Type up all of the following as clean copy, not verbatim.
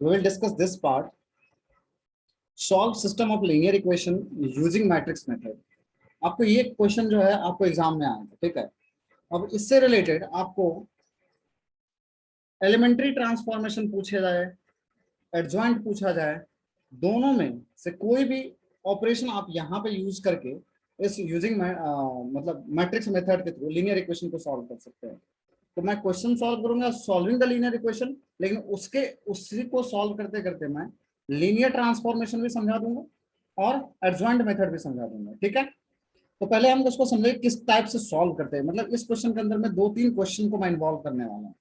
We will discuss this part. Solve system of linear equation using matrix method. आपको ये question जो है आपको एग्जाम में आएगा, ठीक है। अब इससे रिलेटेड आपको एलिमेंट्री ट्रांसफॉर्मेशन पूछा जाए, एडजॉइंट पूछा जाए, दोनों में से कोई भी ऑपरेशन आप यहाँ पे यूज करके इस यूजिंग मतलब मैट्रिक्स मेथड के थ्रू लीनियर इक्वेशन को सॉल्व कर सकते हैं। तो मैं क्वेश्चन सॉल्व करूंगा सॉल्विंग द लीनियर इक्वेशन, लेकिन उसी को सॉल्व करते करते मैं लीनियर ट्रांसफॉर्मेशन भी समझा दूंगा और एडजॉइंट मेथड भी समझा दूंगा, ठीक है। तो पहले हम उसको समझे किस टाइप से सॉल्व करते हैं। मतलब इस क्वेश्चन के अंदर में 2-3 क्वेश्चन को मैं इन्वॉल्व करने वाला हूँ,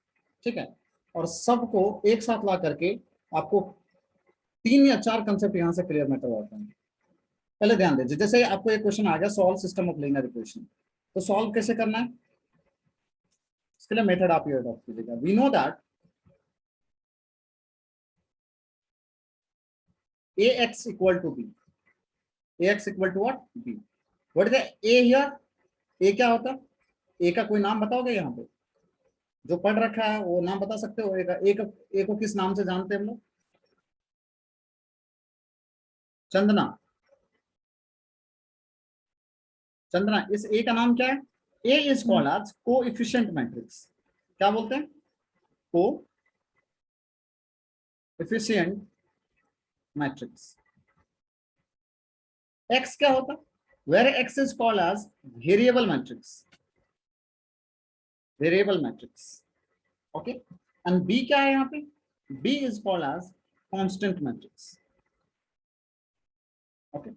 ठीक है, और सबको एक साथ ला करके आपको 3 या 4 कंसेप्ट यहाँ से क्लियर मैं करवाता हूँ। पहले ध्यान दीजिए, जैसे आपको एक क्वेश्चन आ गया solve system of linear equation, तो सॉल्व कैसे करना है, इसके लिए मेथड आप ये अडॉप्ट कीजिएगा। We know that ax equal to b, ax equal to what, b. What is the a here? a क्या होता है? a का कोई नाम बताओगे यहाँ पे जो पढ़ रखा है, वो नाम बता सकते हो? a को किस नाम से जानते हैं हम लोग? चंदना, चंदना, इस a का नाम क्या है? a is called as coefficient matrix. क्या बोलते हैं? Coefficient matrix. x क्या होता है? Where x is called as variable matrix, variable matrix, okay, and b क्या है यहाँ पे? b is called as constant matrix, okay।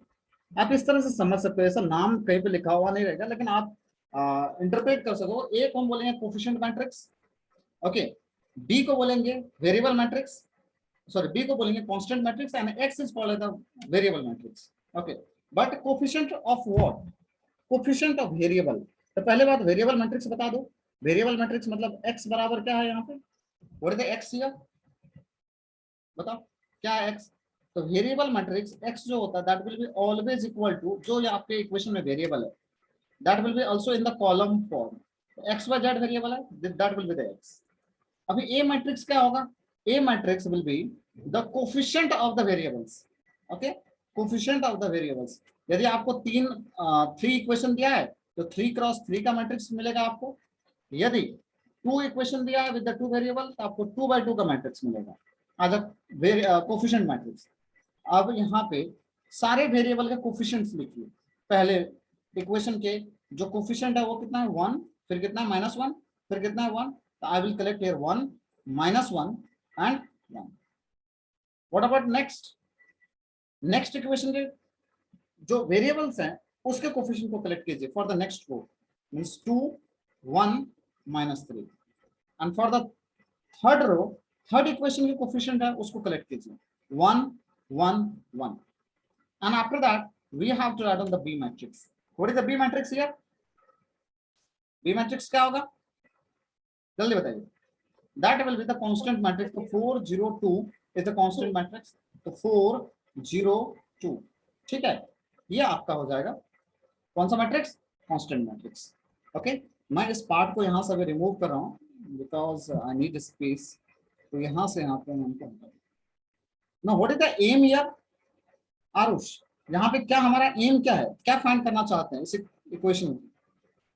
आप इस तरह से समझ सकते हो, ऐसा नाम कहीं पे लिखा हुआ नहीं रहेगा, लेकिन आप इंटरप्रेट कर सको। ए को हम बोलेंगे कोएफिशिएंट मैट्रिक्स, ओके, बी को बोलेंगे वेरिएबल मैट्रिक्स, सॉरी बी को बोलेंगे constant matrix, and x is called the variable matrix, okay. But coefficient of what? Coefficient of variable. तो पहले बात वेरिएबल मैट्रिक्स बता दो। वेरिएबल मैट्रिक्स मतलब x बराबर क्या है यहाँ पे? What is the x here? बताओ क्या है x? तो वेरिएबल मैट्रिक्स x जो होता है that will be always equal to, जो आपके इक्वेशन में वेरिएबल है that will be also in the column form. x y z variable है, that will be the x। अभी a मैट्रिक्स क्या होगा? a matrix will be the coefficient of the variables, okay, coefficient of the variables. यदि आपको 3 equation दिया है तो 3x3 का मैट्रिक्स मिलेगा आपको। यदि 2 इक्वेशन दिया है विद द 2 वेरिएबल तो आपको 2x2 का मैट्रिक्स मिलेगा एज अ कोएफिशिएंट मैट्रिक्स। अब यहाँ पे सारे वेरिएबल के कोएफिशिएंट्स लिखिए। पहले इक्वेशन के जो कोएफिशिएंट है वो कितना है? 1, फिर कितना है? -1, फिर कितना है? 1। तो I will collect here 1, -1 and 1। What about next? Next equation के जो वेरिएबल्स हैं उसके कोएफिशिएंट को कलेक्ट कीजिए for the next row, means 2, 1, -3। And for the third row, third equation के कोएफिशिएंट है उसको कलेक्ट कीजिए, 1, 1, 1। And after that we have to add on the B matrix. What is the B matrix here? B matrix क्या होगा? जल्दी बताइए। That will be the constant matrix. तो 4, 0, 2 is the constant matrix. तो 4, 0, 2, ठीक है, ये आपका हो जाएगा कौन सा मैट्रिक्स? Constant matrix, okay. मैं इस पार्ट को यहाँ से अभी रिमूव कर रहा हूँ बिकॉज आई नीड स्पेस। तो यहाँ से यहाँ पे ना, what is the am here Aarush? यहाँ पे क्या हमारा एम क्या है? क्या फाइंड करना चाहते हैं इस इक्वेशन में?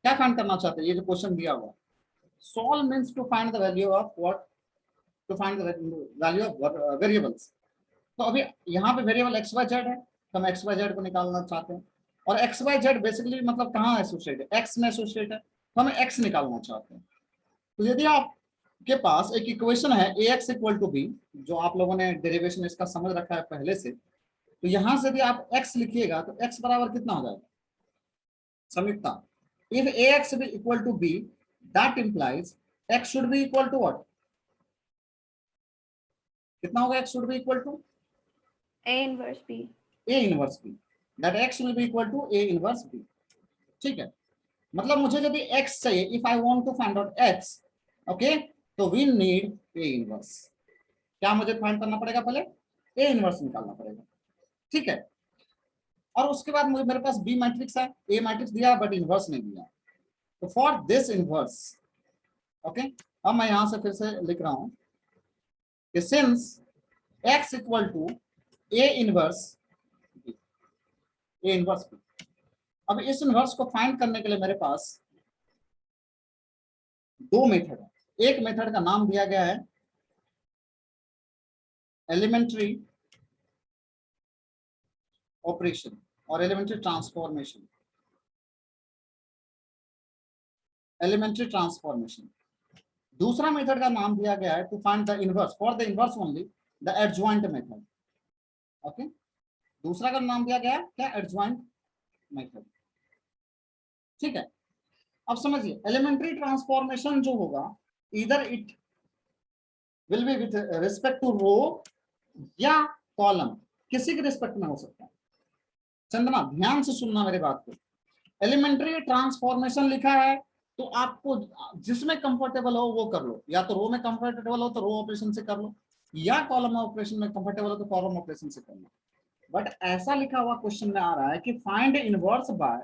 क्या फाइंड करना चाहते हैं? ये जो क्वेश्चन दिया हुआ, solve means to find the value of what? To find the value of variables. तो अभी यहाँ पे वेरिएबल एक्स वाई जेड है, तो हम एक्स वाई जेड को निकालना चाहते हैं। और एक्स वाई जेड बेसिकली मतलब कहाँ एसोसिएट है? एक्स में एसोसिएट है, तो हमें एक्स निकालना चाहते हैं। तो यदि आपके पास एक इक्वेशन है ए एक्स इक्वल टू बी, जो आप लोगों ने डेरिवेशन इसका समझ रखा है पहले से, तो यहां से यदि आप x लिखिएगा तो x बराबर कितना हो जाएगा? संयुक्ता, if ax be equal to b, that implies x should be equal to what? कितना होगा? x should be equal to a inverse b, a inverse b, that x will be equal to a inverse b, ठीक है। मतलब मुझे यदि x चाहिए, if I want to find out x, okay, तो we need a inverse। क्या मुझे find करना पड़ेगा? पहले a inverse निकालना पड़ेगा, ठीक है। और उसके बाद मुझे मेरे पास बी मैट्रिक्स है, ए मैट्रिक्स दिया बट इनवर्स नहीं दिया। तो फॉर दिस इनवर्स, ओके, अब मैं यहां से फिर से लिख रहा हूं कि since x equal to a inverse a inverse b। अब इस इनवर्स को फाइंड करने के लिए मेरे पास दो मेथड है। एक मेथड का नाम दिया गया है एलिमेंट्री ऑपरेशन और एलिमेंट्री ट्रांसफॉर्मेशन। Elementary transformation. दूसरा मेथड का नाम दिया गया है to find the inverse, for the inverse only the adjoint method. Okay, दूसरा का नाम दिया गया है क्या? Adjoint method. ठीक है, अब समझिए एलिमेंट्री ट्रांसफॉर्मेशन जो होगा, इधर it will be with respect to row या कॉलम, किसी के रिस्पेक्ट में हो सकता है। चंदना ध्यान से सुनना मेरी बात को। एलिमेंट्री ट्रांसफॉर्मेशन लिखा है तो आपको जिसमें कंफर्टेबल हो वो कर लो, या तो रो में कंफर्टेबल हो तो रो ऑपरेशन से कर लो, या कॉलम ऑपरेशन में कंफर्टेबल हो तो कॉलम ऑपरेशन से कर लो। बट ऐसा लिखा हुआ क्वेश्चन में आ रहा है कि find inverse by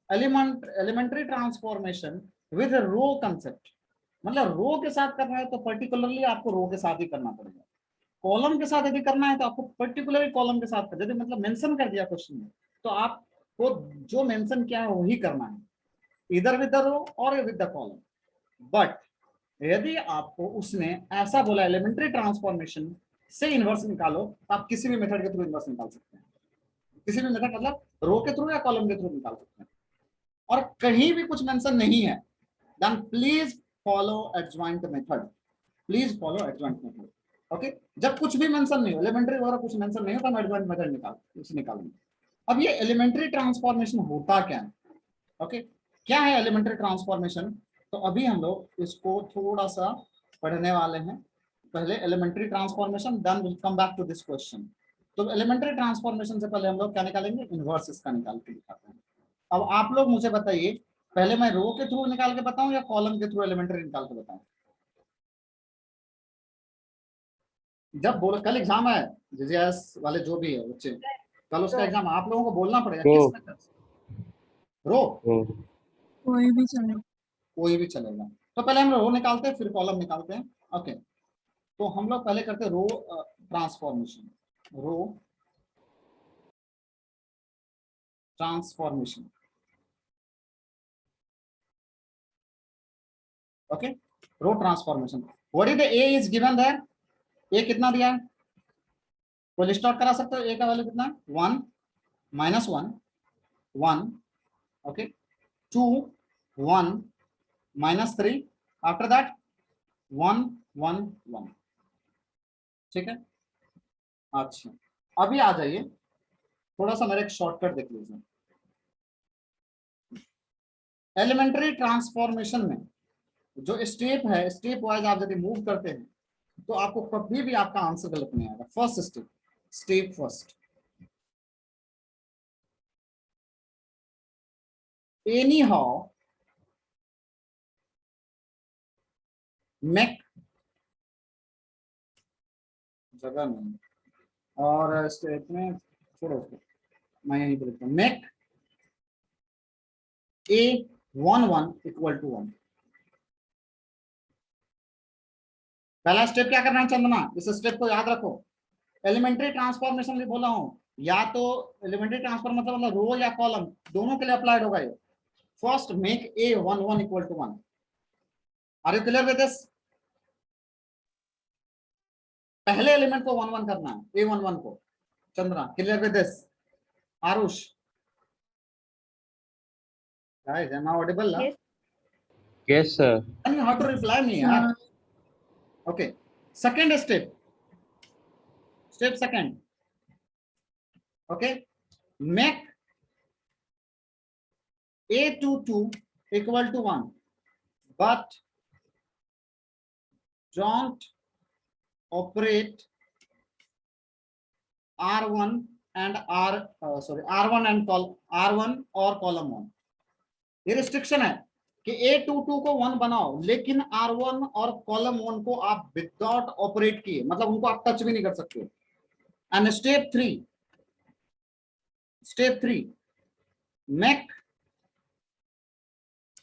elementary transformation with row concept. मतलब रो के साथ करना है तो पर्टिकुलरली आपको रो के साथ ही करना पड़ेगा, कॉलम के साथ यदि करना है तो आपको पर्टिकुलरली कॉलम के साथ, यदि मतलब मेंशन कर दिया क्वेश्चन में तो आपको जो मेंशन किया है वही करना है, इधर विद द रो और विद द कॉलम। बट यदि आपको उसने ऐसा बोला एलिमेंट्री ट्रांसफॉर्मेशन से इनवर्स निकालो तो आप किसी भी मेथड के थ्रू इनवर्स निकाल सकते हैं, किसी भी मेथड मतलब रो के थ्रू या कॉलम के थ्रू निकाल सकते हैं। और कहीं भी कुछ मेंशन नहीं है then please follow adjoint method, please follow adjoint method. Okay, जब कुछ भी मेंशन नहीं हो, एलिमेंट्री वगैरह कुछ मेंशन नहीं हो तो हम एडजॉइंट मेथड निकालेंगे। अब ये एलिमेंट्री ट्रांसफॉर्मेशन होता क्या है? ओके, क्या है एलिमेंट्री ट्रांसफॉर्मेशन? तो अभी हम लोग इसको थोड़ा सा पढ़ने वाले हैं। पहले elementary transformation, then will come back to this question. तो एलिमेंट्री ट्रांसफॉर्मेशन से पहले हम लोग क्या निकालेंगे? इनवर्स इसका निकाल के दिखाते हैं। अब आप लोग मुझे बताइए, पहले मैं रो के थ्रू निकाल के बताऊं या कॉलम के थ्रू एलिमेंट्री निकाल के बताऊं? जब बोलो कल एग्जाम है, जीजीएस वाले जो भी है बच्चे, कल उसका एग्जाम आप लोगों को बोलना पड़ेगा रो। किस मेथड से? रो कोई भी चलेगा, कोई भी चलेगा। तो पहले हम रो निकालते हैं फिर कॉलम निकालते हैं। ओके, तो हम लोग पहले करते हैं row transformation. Row transformation. Okay, row transformation. What is the A is given there? A कितना दिया है? कोई लिस्ट आउट करा सकते हो? ए का वैल्यू कितना है? 1 -1 1, ओके, 2 1 -3, आफ्टर दैट 1 1 1। ठीक है, अच्छा अभी आ जाइए, थोड़ा सा मेरा एक शॉर्टकट देख लीजिए। एलिमेंट्री ट्रांसफॉर्मेशन में जो स्टेप है, स्टेप वाइज आप यदि मूव करते हैं तो आपको कभी भी आपका आंसर गलत नहीं आएगा। First step, step first, any how make, जगह नहीं और स्टेप में छोड़ो उसको, मैं यहीं पर लिखता हूं, मेक ए 1 1 इक्वल टू 1। पहला स्टेप क्या करना है चंदना? इस स्टेप को याद रखो। एलिमेंट्री ट्रांसफॉर्मेशन भी बोला हूं, या तो एलिमेंट्री ट्रांसफॉर्म मतलब रो या कॉलम दोनों के लिए अप्लाइड होगा ये। First make A 1 1 equal to 1। Are you clear with this? पहले एलिमेंट को 1 1 करना है, ए 1 1 को। Chandra clear with this? Aarush guys am I audible? Yes. Yes, sir. And you have to reply me yaar. Okay, second step, step second, okay, make a22 equal to 1 but don't operate r1 and r1 and r1 और column 1। ये restriction है कि a22 को 1 बनाओ लेकिन r1 और column 1 को आप विदाउट ऑपरेट किए, मतलब उनको आप टच भी नहीं कर सकते। And step 3 make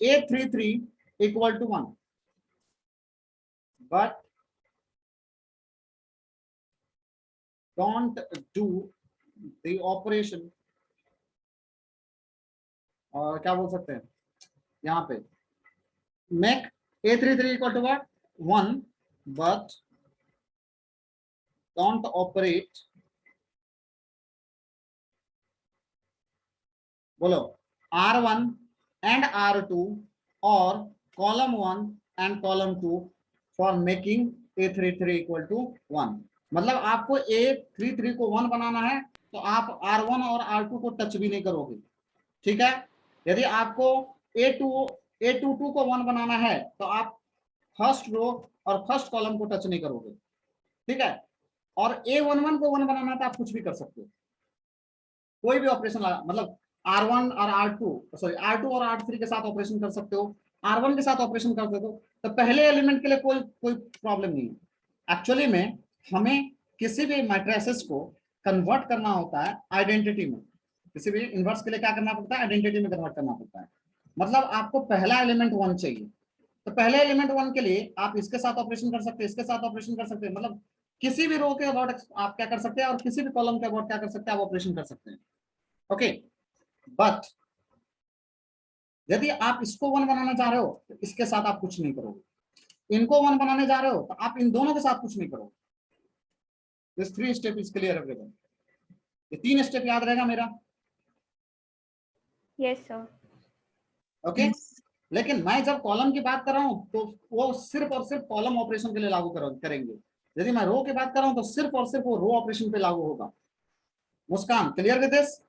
a33 equal to 1 but don't do the operation, और क्या बोल सकते हैं यहाँ पे, make A33 equal to what 1 but don't operate, बोलो R1 and R2 or column 1 and column 2 for making A33 equal to 1। मतलब आपको A33 को 1 बनाना है तो आप R1 और R2 को टच भी नहीं करोगे, ठीक है। यदि आपको A22 को 1 बनाना है तो आप फर्स्ट रो और फर्स्ट कॉलम को टच नहीं करोगे, ठीक है। और A11 को 1 बनाना है तो आप कुछ भी कर सकते हो, कोई भी ऑपरेशन लगा, मतलब R1 और R2 और R3 के साथ ऑपरेशन कर सकते हो, R1 के साथ ऑपरेशन कर सकते हो, तो पहले एलिमेंट के लिए कोई प्रॉब्लम नहीं है। एक्चुअली में हमें किसी भी मैट्रिसेस को कन्वर्ट करना होता है आइडेंटिटी में, किसी भी इनवर्स के लिए क्या करना पड़ता है, आइडेंटिटी में कन्वर्ट करना पड़ता है। मतलब आपको पहला एलिमेंट 1 चाहिए, तो पहले एलिमेंट 1 के लिए आप इसके साथ ऑपरेशन कर सकते हैं, इसके साथ ऑपरेशन कर सकते हैं, मतलब किसी भी रो के अबाउट आप क्या कर सकते हैं और किसी भी कॉलम के अबाउट क्या कर सकते हैं, आप ऑपरेशन कर सकते हैं, ओके। बट यदि आप इसको 1 बनाना चाह रहे हो तो इसके साथ आप कुछ नहीं करोगे, इनको 1 बनाने जा रहे हो तो आप इन दोनों के साथ कुछ नहीं करोगे। This 3 step is clear everyone, ये 3 स्टेप याद रहेगा मेरा, Yes, sir. ओके। Yes. लेकिन मैं जब कॉलम की बात कर रहा हूं तो वो सिर्फ और सिर्फ कॉलम ऑपरेशन के लिए लागू करेंगे, यदि मैं रो की बात कर रहा हूं तो सिर्फ और सिर्फ वो रो ऑपरेशन पे लागू होगा। Muskan, clear with this?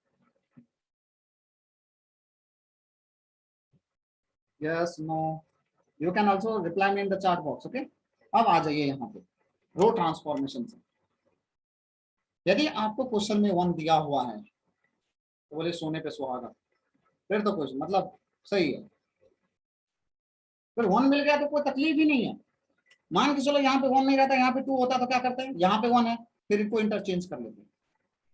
Yes, no, you can also reply me in the chat box, okay. अब आ जाइए यहाँ पे रो ट्रांसफॉर्मेशन से। यदि आपको क्वेश्चन में 1 दिया हुआ है तो बोले सोने पे सुहागा, फिर तो कुछ मतलब सही है, फिर 1 मिल गया तो कोई तकलीफ ही नहीं है। मान के चलो यहाँ पे 1 नहीं रहता, यहाँ पे 2 होता तो क्या करते हैं, यहाँ पे 1 है फिर इनको इंटरचेंज कर लेते हैं,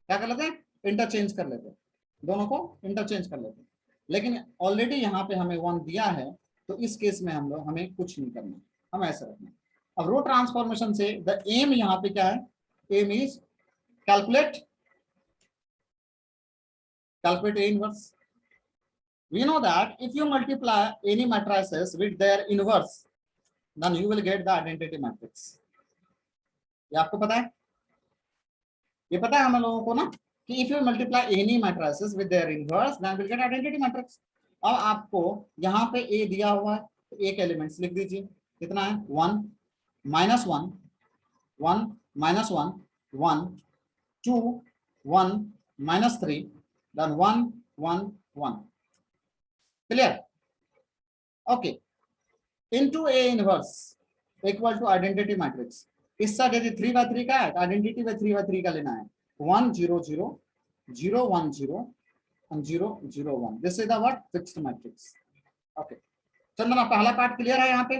क्या कर लेते हैं, इंटरचेंज कर लेते हैं, दोनों को इंटरचेंज कर लेते हैं। लेकिन ऑलरेडी यहाँ पे हमें 1 दिया है तो इस केस में हमें कुछ नहीं करना, हम ऐसे रखना। अब रो ट्रांसफॉर्मेशन से द एम यहाँ पे क्या है, aim is calculate A inverse. We know that if you multiply any matrices with their inverse, then you will get the identity matrix. ये आपको पता है, ये पता है हम लोगों को ना कि if you multiply any matrices with their inverse, then you will get identity matrix. अब आपको यहाँ पे A दिया हुआ है तो एक एलिमेंट्स लिख दीजिए, कितना है 1 -1 1 -1 1 2 1 -3 then 1 1 1, clear? Okay, into A inverse equal to identity matrix। इस साइड यदि 3/3 का है तो आइडेंटिटी में 3/3 का लेना है, 1 0 0 0 1 0 and 0 0 1। This is the what fixed matrix, okay. Chandana, पहला पार्ट क्लियर है? यहाँ पे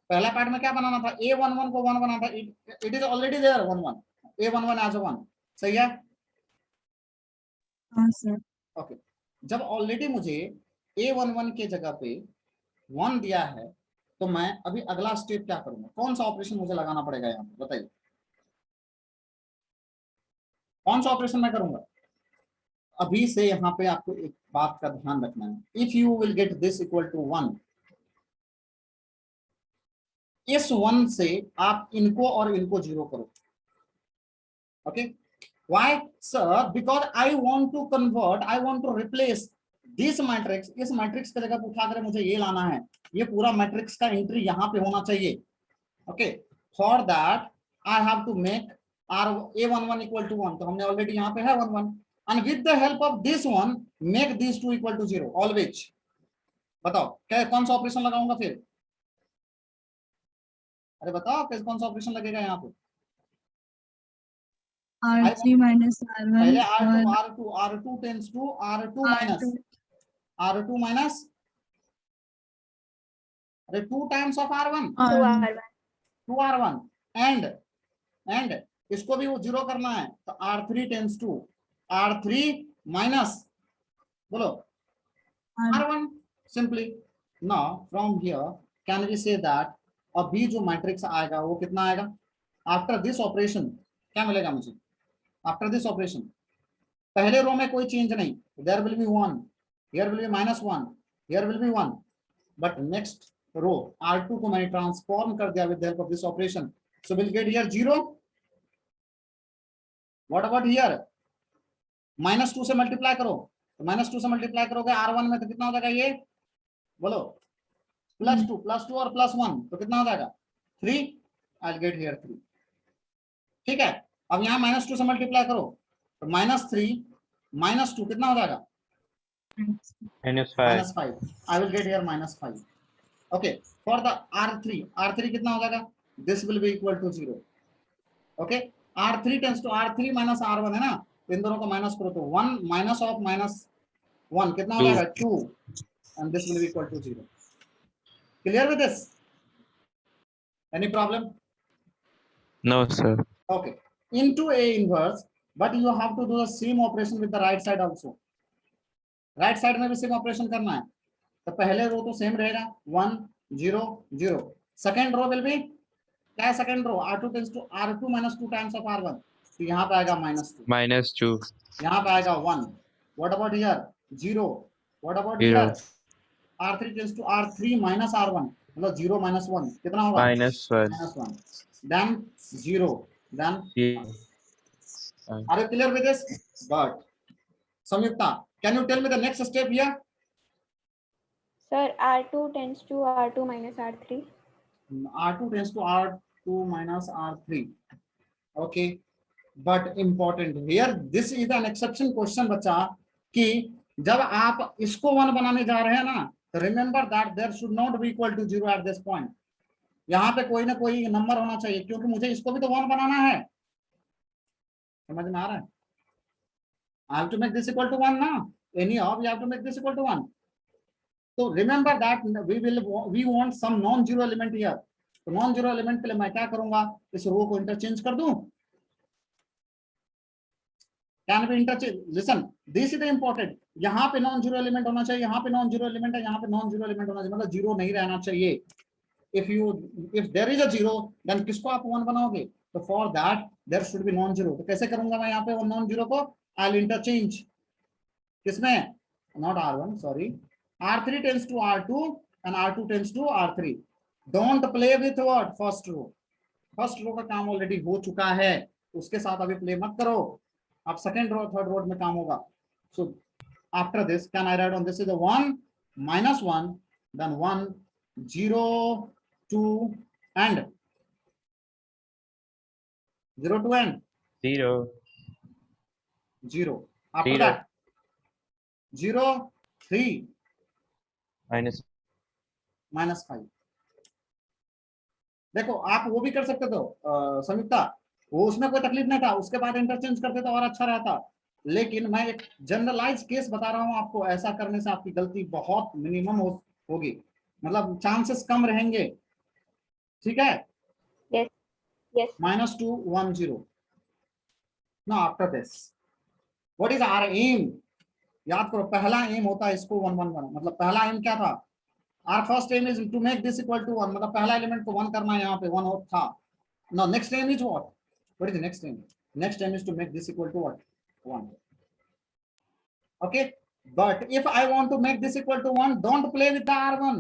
पहला पार्ट में क्या बनाना था, A11 को 1 बनाना था, it is already there 1 1, A11 as 1, सही है? हाँ सर। ओके, जब ऑलरेडी मुझे A11 के जगह पे 1 दिया है तो मैं अभी अगला स्टेप क्या करूंगा, कौन सा ऑपरेशन मुझे लगाना पड़ेगा यहाँ पे, बताइए कौन सा ऑपरेशन मैं करूंगा? अभी से यहाँ पे आपको एक बात का ध्यान रखना है, if you will get this equal to 1, इस 1 से आप इनको और इनको 0 करो, okay. Why sir? Because I want to convert, I want to replace this matrix, इस मैट्रिक्स की जगह उठाकर मुझे ये लाना है, ये पूरा मैट्रिक्स का एंट्री यहाँ पे होना चाहिए, okay. For that I have to make our A11 equal to 1, तो हमने ऑलरेडी यहाँ पे है 1 1, and with the help of this 1 make this 2 equal to 0 always. बताओ क्या कौन सा ऑपरेशन लगाऊंगा फिर? अरे बताओ कैसे कौन सा ऑपरेशन लगेगा यहाँ पे? R3 minus R1 पहले और R2 tends to R2 minus अरे 2 times of R1 2 R1. 2 R1 and इसको भी वो 0 करना है तो R3 tends to R3 minus बोलो R1 simply. Now from here can we say that अभी जो मैट्रिक्स आएगा वो कितना आएगा? आफ्टर दिस ऑपरेशन क्या मिलेगा मुझे? आफ्टर दिस ऑपरेशन पहले रो में कोई चेंज नहीं, there will be 1, here will be -1, here will be 1, but next row R2 को मैंने ट्रांसफॉर्म कर दिया with the help of this operation, so will get here 0. What about here, -2 से multiply करो, तो -2 से मल्टीप्लाई करोगे R1 में तो कितना हो जाएगा ये बोलो, +2 और +1 तो कितना हो जाएगा 3. आई विल गेट हियर 3. ठीक है, अब यहाँ -2 से मल्टीप्लाई करो तो -3 -2 कितना हो जाएगा -5. -5. I will get here -5. Okay, for the R3 कितना हो जाएगा, this will be equal to 0. Okay, R3 tends to R3 minus R1 है ना, तो इन दोनों को माइनस करो तो 1 माइनस ऑफ -1 कितना हो जाएगा 2, and this will be equal to 0. Clear with this, any problem? No, sir. Okay, into A inverse, but you have to do the same operation with the right side also. Right side में भी same operation करना है, तो पहले रो तो same रहेगा 1 0 0. Second row will be क्या है, second row R2 tends to R2 -2 times of R1, तो यहाँ पे आएगा -2, -2. यहाँ पे आएगा 1. What about here 0, what about 0. Here R3 tends to R3 minus R1, मतलब 0 -1 कितना होगा -1. -1, then 0, then 0. Are you clear with this? But Samyukta, can you tell me the next step here? Sir, R2 tends to R2 minus R3. R2 tends to R2 minus R3. Okay, but important here, this is an exception question बच्चा, कि जब आप इसको 1 बनाने जा रहे हैं ना, तो remember that there should not be equal to 0 at this point. यहाँ पे कोई ना कोई नंबर होना चाहिए, क्योंकि मुझे इसको भी तो 1 बनाना है. समझ में आ रहा है? I have to make this equal to 1 ना, anyhow we have to make this equal to 1. So remember that we want some non-zero element here. तो non-zero element के लिए मैं क्या करूंगा, इस रो को इंटरचेंज कर दूं. Can be interchange. Listen, this is the important. यहाँ पे non-zero element होना चाहिए, यहाँ पे non-zero element है, यहाँ पे non-zero element होना चाहिए, मतलब जीरो नहीं रहना चाहिए. If there is a zero, then किसको आप 1 बनाओगे, तो for that there should be non-zero. तो कैसे करूंगा मैं यहाँ पे वो non-zero को, I'll interchange किसमें, not R1, sorry, R3 tends to R2 and R2 tends to R3. Don't play with what, first row. First row का काम ऑलरेडी हो चुका है, उसके साथ अभी प्ले मत करो, अब सेकंड रो थर्ड रो में काम होगा. So after this can I write on this is 1 -1, देन 1 0 2 and 0 2 and 0. 0. After 0. that 0 3 -. -5. देखो आप वो भी कर सकते थे संयुक्ता, वो उसमें कोई तकलीफ नहीं था, उसके बाद इंटरचेंज करते तो और अच्छा रहता, लेकिन मैं एक जनरलाइज केस बता रहा हूं आपको, ऐसा करने से आपकी गलती बहुत मिनिमम होगी, मतलब चांसेस कम रहेंगे. ठीक है, Yes. Yes. -2 1 0. Now after this what is our aim, याद करो पहला एम होता है इसको 1 1 1, मतलब पहला एम क्या था, our first aim is to make this equal to 1, मतलब पहला एलिमेंट को 1 करना है, यहाँ पे 1 था. Now next aim is what is the next aim? Next aim is to make this equal to what, 1. Okay, but if I want to make this equal to 1, don't play with the R1,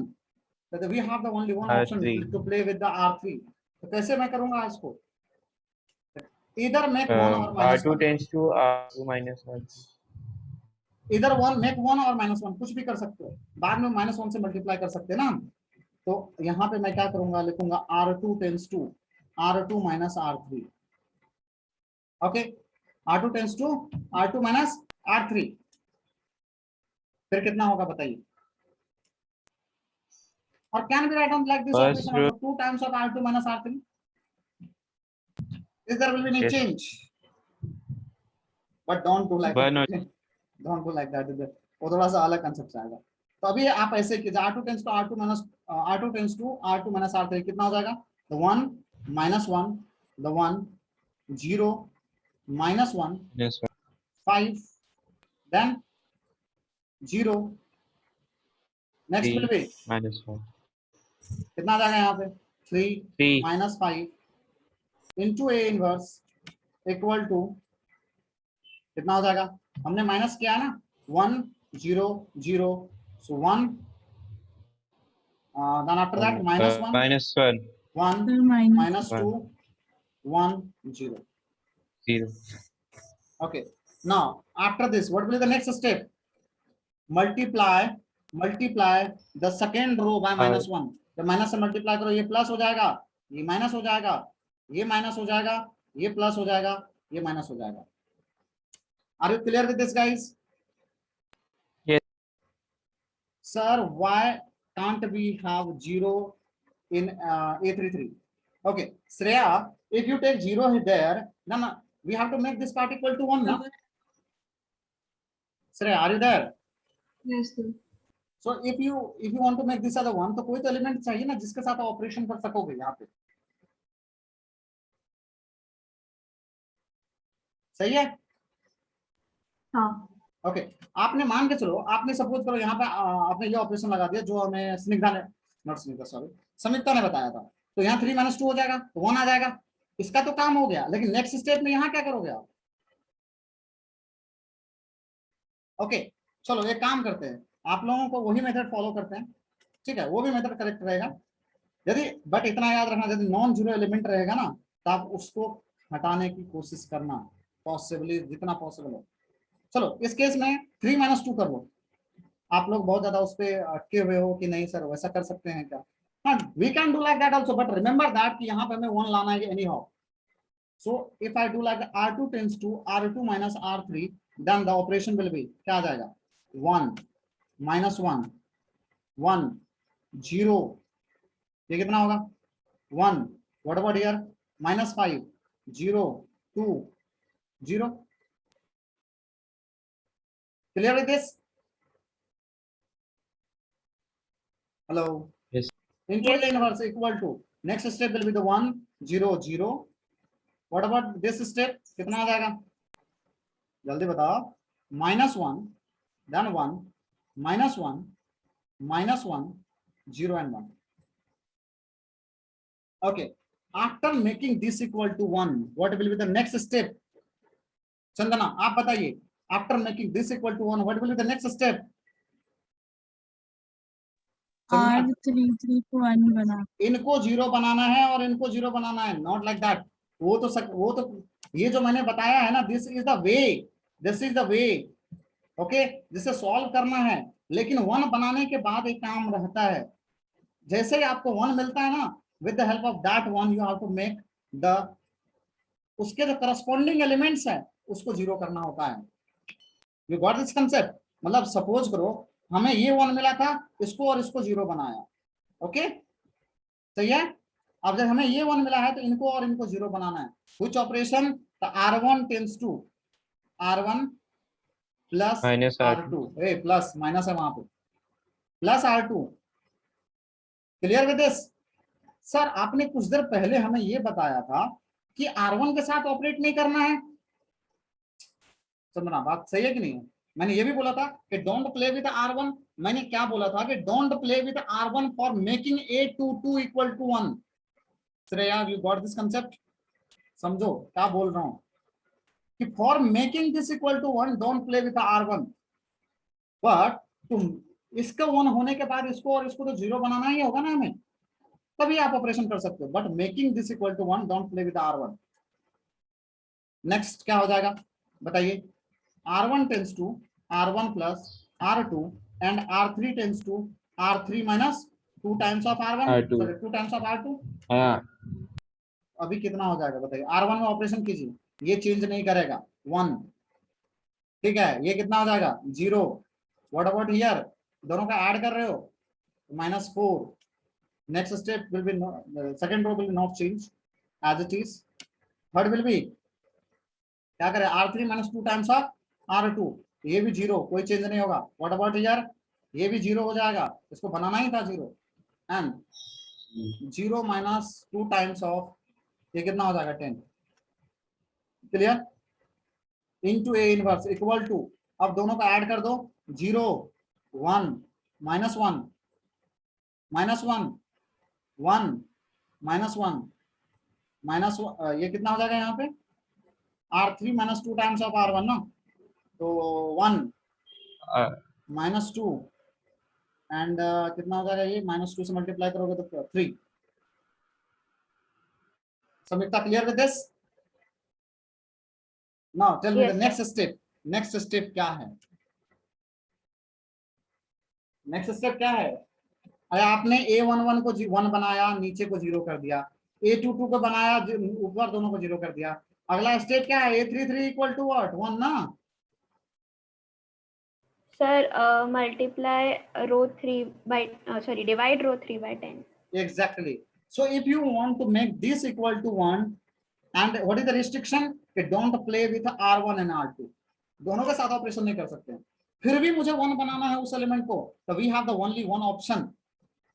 that we have the only one option R3. to play with the R3. तो कैसे मैं करूंगा इसको, either make 1 or R2 -1, tends to R2 -1. इधर 1 make 1 और -1 कुछ भी कर सकते हो, बाद में -1 से मल्टीप्लाई कर सकते हैं ना. तो यहाँ पे मैं क्या करूंगा, लिखूंगा R2 tends to R2 minus R3. Okay, R2 tends to R2 minus R3, फिर कितना होगा बताइए, और can be write on like this operation of 2 times of R2 minus R3. Is there will be any Yes. change? But don't do like Why that. not? Don't do like that. वो थोड़ा सा अलग concept आएगा. तो अभी आप ऐसे कीजिए, R2 tends to R2 minus R3 कितना हो जाएगा, the 1 -1, the 1 0 -1 Yes, sir. 5, then 0, next 3 will be -1. कितना आ जाएगा यहाँ पे 3 3 -5 into A inverse equal to कितना हो जाएगा, हमने माइनस किया है ना, 1 0 0, सो 1, then after that -1 -1 1 Sir, minus. -2 1 0. 0 Okay, now after this what will be the next step? multiply the second row by -1. जब माइनस से मल्टीप्लाई करो, ये प्लस हो जाएगा, ये माइनस हो जाएगा, ये माइनस हो जाएगा, ये प्लस हो जाएगा, ये माइनस हो जाएगा. Are you clear with this, guys? Yes. Sir, why can't we have 0 in A33? Okay, Shreya, if you take 0 there, then we have to make this part equal to 1, no? Shreya, are you there? Yes, sir. So if you want to make this as a 1, तो कोई तो element चाहिए ना जिसके साथ operation कर सकोगे यहाँ पे. सही है? हाँ. ओके, आपने मान के चलो, आपने सपोज करो यहाँ पे आपने ये ऑपरेशन लगा दिया जो हमें स्निग्धा ने, नॉट स्निग्धा, सॉरी, समिता ने बताया था. तो यहाँ 3 - 2 हो जाएगा, तो 1 आ जाएगा. इसका तो काम हो गया, लेकिन नेक्स्ट स्टेप में यहाँ क्या करोगे आप? ओके, चलो एक काम करते हैं, आप लोगों को वही मेथड फॉलो करते हैं, ठीक है, वो भी मेथड करेक्ट रहेगा. यदि बट इतना याद रखना, यदि नॉन जीरो एलिमेंट रहेगा ना, तो आप उसको हटाने की कोशिश करना, पॉसिबली जितना पॉसिबल हो. चलो इस केस में 3 - 2 कर लो. आप लोग बहुत ज्यादा उस पर अटके हुए हो कि नहीं सर वैसा कर सकते हैं क्या? हाँ, we can do like that also, but remember that कि यहाँ पे हमें 1 लाना है anyhow. So if I do like R2 tends to R2 - R3, then the operation will be, क्या आ जाएगा, 1 -1 1 0, ये कितना होगा, 1, what about here, -5 0 2 0. Clear with this? Hello. Yes. Into Yes, A inverse equal to, next step will be the 1 0 0. What about this step? कितना आ जाएगा, जल्दी बताओ. -1 then 1 -1 -1 0 and 1. Okay. After making this equal to 1, what will be the next step? Chandana, आप बताइए. After making this equal to 1, what will be the next step? R33 को 1 बना. इनको 0 बनाना है और इनको 0 बनाना है, नॉट लाइक दैट. वो तो ये जो मैंने बताया है ना, this is the way, okay, जिसे सॉल्व करना है. लेकिन 1 बनाने के बाद एक काम रहता है, जैसे ही आपको 1 मिलता है ना, with the help of that 1 you have to make the, उसके जो करस्पॉन्डिंग एलिमेंट्स है उसको 0 करना होता है. You got this concept? मतलब सपोज करो हमें ये 1 मिला था, इसको और इसको 0 बनाया, ओके, सही है. अब जब हमें ये 1 मिला है तो इनको और इनको 0 बनाना है. Which operation? The R1 tends to R1 plus R2, plus minus है वहां पे, plus R2. Clear with this? Sir आपने कुछ देर पहले हमें ये बताया था कि R1 के साथ ऑपरेट नहीं करना है. समझना बात सही है कि नहीं है? मैंने ये भी बोला था कि डोंट प्ले विद R1. मैंने क्या बोला था कि don't play with R1 for making A22 equal to 1. Shreya, you got this concept? समझो क्या बोल रहा हूं कि for making this equal to 1 don't play with R1, but तुम इसका 1 होने के बाद इसको और इसको तो 0 बनाना ही होगा ना हमें, तभी आप ऑपरेशन कर सकते हो. But making this equal to 1 don't play with R1. Next क्या हो जाएगा बताइए? R1 tends to R1 plus R2 and R3 tends to R3 minus 2 times of R1, sorry 2 times of R2. अभी कितना हो जाएगा बताइए? R1 में ऑपरेशन कीजिए, ये चेंज नहीं करेगा, 1, ठीक है. ये कितना हो जाएगा? 0. What about here? दोनों का ऐड कर रहे हो, -4. Next step will be, second row will not change as it is. Third will be, क्या करें, R3 - 2 टाइम्स ऑफ R2, ये भी 0, कोई चेंज नहीं होगा. What about here? ये भी 0 हो जाएगा, इसको बनाना ही था 0. एंड 0 - 2 टाइम्स ऑफ, ये कितना हो जाएगा? 10. Clear? Into A inverse equal to, अब दोनों का ऐड कर दो, 0 1 -1 -1 1 -1 -1, ये कितना हो जाएगा यहाँ पे? R3 - 2 टाइम्स ऑफ R1 ना, तो 1 uh, -2 एंड कितना हो जाएगा ये, -2 से मल्टीप्लाई करोगे तो 3. Samyukta, clear with this? Now tell me Yes, the sir. next step. Next step क्या है? नेक्स्ट स्टेप क्या है? अरे आपने A11 को 1 बनाया, नीचे को 0 कर दिया, A22 को बनाया, ऊपर दोनों को 0 कर दिया. अगला स्टेप क्या है? A33 equal to what? 1 ना. Sir, multiply row 3 by, sorry, divide row 3 by 10. Exactly. So if you want to make this equal to 1, and what is the restriction? कि don't play with R1 and R2. दोनों के साथ operation नहीं कर सकते. फिर भी मुझे 1 बनाना है उस एलिमेंट को, तो we have the only one option,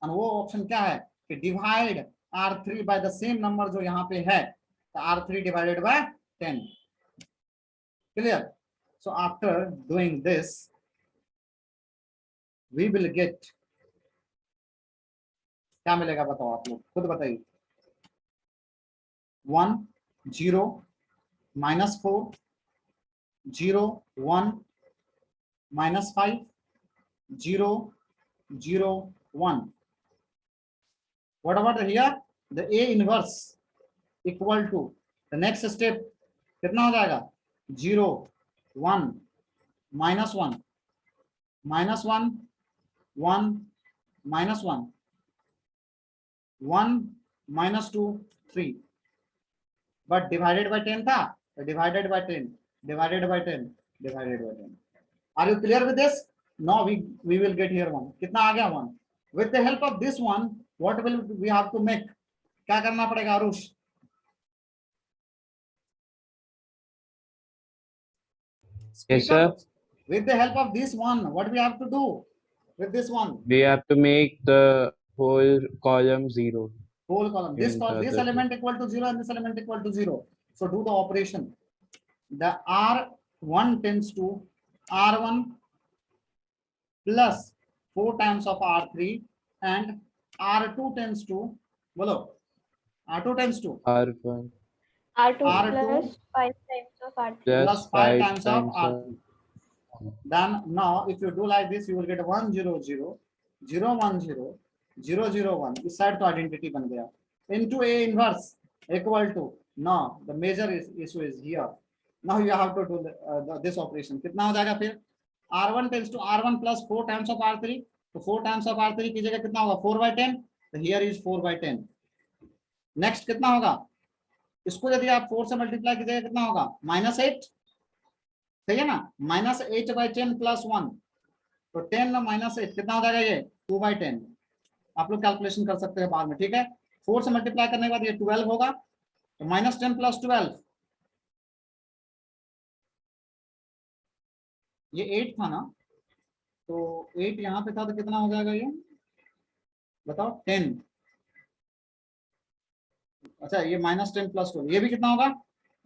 और वो ऑप्शन क्या है कि divide R3 by the same number जो यहाँ पे है, तो R3 divided by 10. Clear? So after doing this we will get, क्या मिलेगा बताओ, आप लोग खुद बताइए. 1 0 -4 0 1 -5 0 0 1. What about here? The A inverse equal to the next step कितना हो जाएगा? 0 1 -1 -1 1 -1 1 -2 3. but divided by 10 था, तो divided by 10 divided by 10 divided by 10. Are you clear with this? Now we will get here 1. कितना आ गया? 1. With the help of this one, what will we have to make? क्या करना पड़ेगा Aarush? yes sir, With the help of this one, what we have to do with this one? we have to make the whole column 0. Whole column. This Inside the element equal to 0 and this element equal to 0. So do the operation. The R1 tends to R1 plus 4 times of R3 and R2 tends to, बोलो, R2 tends to R1 R2 R2 plus 5 times of R3. plus 5 times of of R3. Then now if you do like this, you will get 1 0 0 0 1 0 0 0 1. इस side तो identity बन गया. Into A inverse equal to, now the major issue is here. Now you have to do this operation. कितना हो जाएगा फिर? R1 tends to R1 plus 4 times of R3. तो 4 times of R3 की जगह कितना होगा? 4 by 10. तो here is 4 by 10. नेक्स्ट कितना होगा? इसको यदि आप 4 से मल्टीप्लाई कीजिएगा कितना होगा? -8. सही है ना? -8 by 10 plus 1. तो 10 -8 कितना हो जाएगा? ये 2 by 10. आप लोग कैलकुलेशन कर सकते हैं बाद में, ठीक है? 4 से मल्टीप्लाई करने के बाद ये 12 होगा, तो -10 plus 12, ये 8 था ना, तो 8 यहाँ पे था, तो कितना हो जाएगा ये बताओ? 10. अच्छा, ये -10 plus 12, ये भी कितना होगा?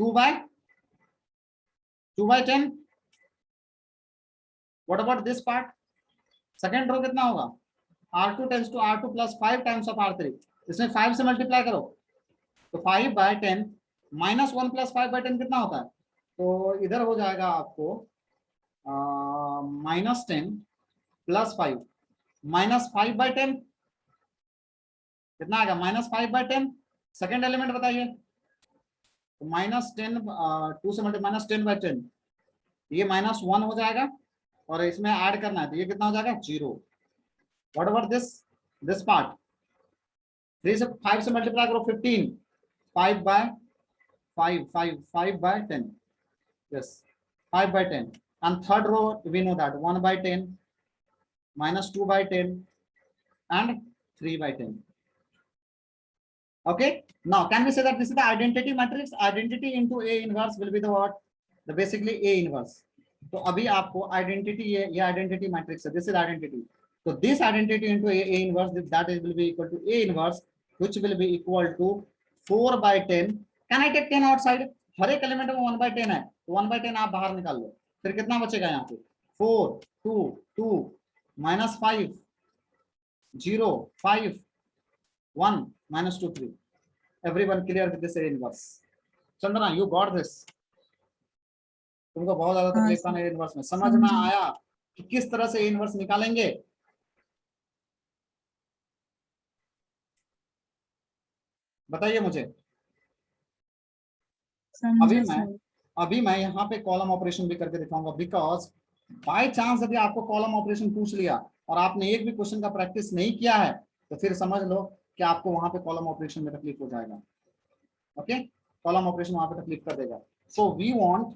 2 by 10. What about this part? Second row कितना होगा? R2 tends to R2 plus 5 times of R3. इसमें 5 से मल्टीप्लाई करो, तो 5 by 10 -1 plus 5 by 10 कितना होता है? तो इधर हो जाएगा आपको -10 plus 5 -5 by 10 कितना आएगा? -5 by 10. सेकेंड एलिमेंट बताइए. तो -10 2 से मल्टीप्लाई -10 by 10, ये -1 हो जाएगा, और इसमें ऐड करना है, तो ये कितना हो जाएगा? 0. What about this part? 3 से 5 से मल्टीप्लाई करो 15. 5 by 5 by 10. Yes, 5 by 10. And third row we know that 1 by 10, -2 by 10, and 3 by 10. Okay. Now can we say that this is the identity matrix? Identity into A inverse will be the what? The basically A inverse. तो अभी आपको identity, ये identity matrix है. This is identity. So this identity into A inverse, that is will be equal to A inverse, which will be equal to 4 by 10. Can I take 10 outside? हर एक element में 1 by 10 है, तो 1 by 10 आप बाहर निकाल लो, फिर कितना बचेगा यहाँ पे? 4 2 2 -5 0 5 1 -2 3. Everyone clear with this A inverse? Chandana, you got this? तुमको बहुत ज्यादा हाँ, तकलीफ था ना इनवर्स में, समझ में समझी। आया कि किस तरह से इनवर्स निकालेंगे? बताइए मुझे। समझे सर। अभी मैं यहाँ पे कॉलम ऑपरेशन भी करके दिखाऊंगा, बिकॉज बाय चांस यदि आपको कॉलम ऑपरेशन पूछ लिया और आपने एक भी क्वेश्चन का प्रैक्टिस नहीं किया है तो फिर समझ लो कि आपको वहां पे कॉलम ऑपरेशन में तकलीफ हो जाएगा। ओके, कॉलम ऑपरेशन वहां पे तकलीफ कर देगा। So we want,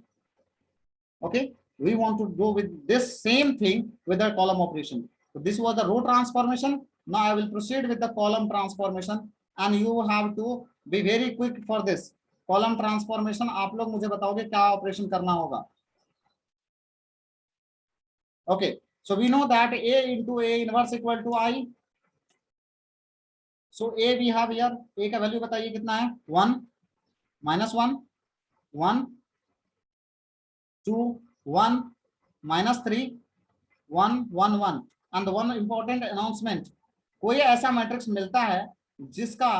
okay, we want to do with this same thing with the column operation. So this was the row transformation. Now I will proceed with the column transformation and you have to be very quick for this column transformation. आप लोग मुझे बताओगे क्या operation करना होगा? Okay, so we know that A into A inverse equal to I. So A we have here, A का value बताइए कितना है? 1, -1, 1, 2, 1, -3, 1, 1, 1 and one important announcement, कोई ऐसा मैट्रिक्स मिलता है जिसका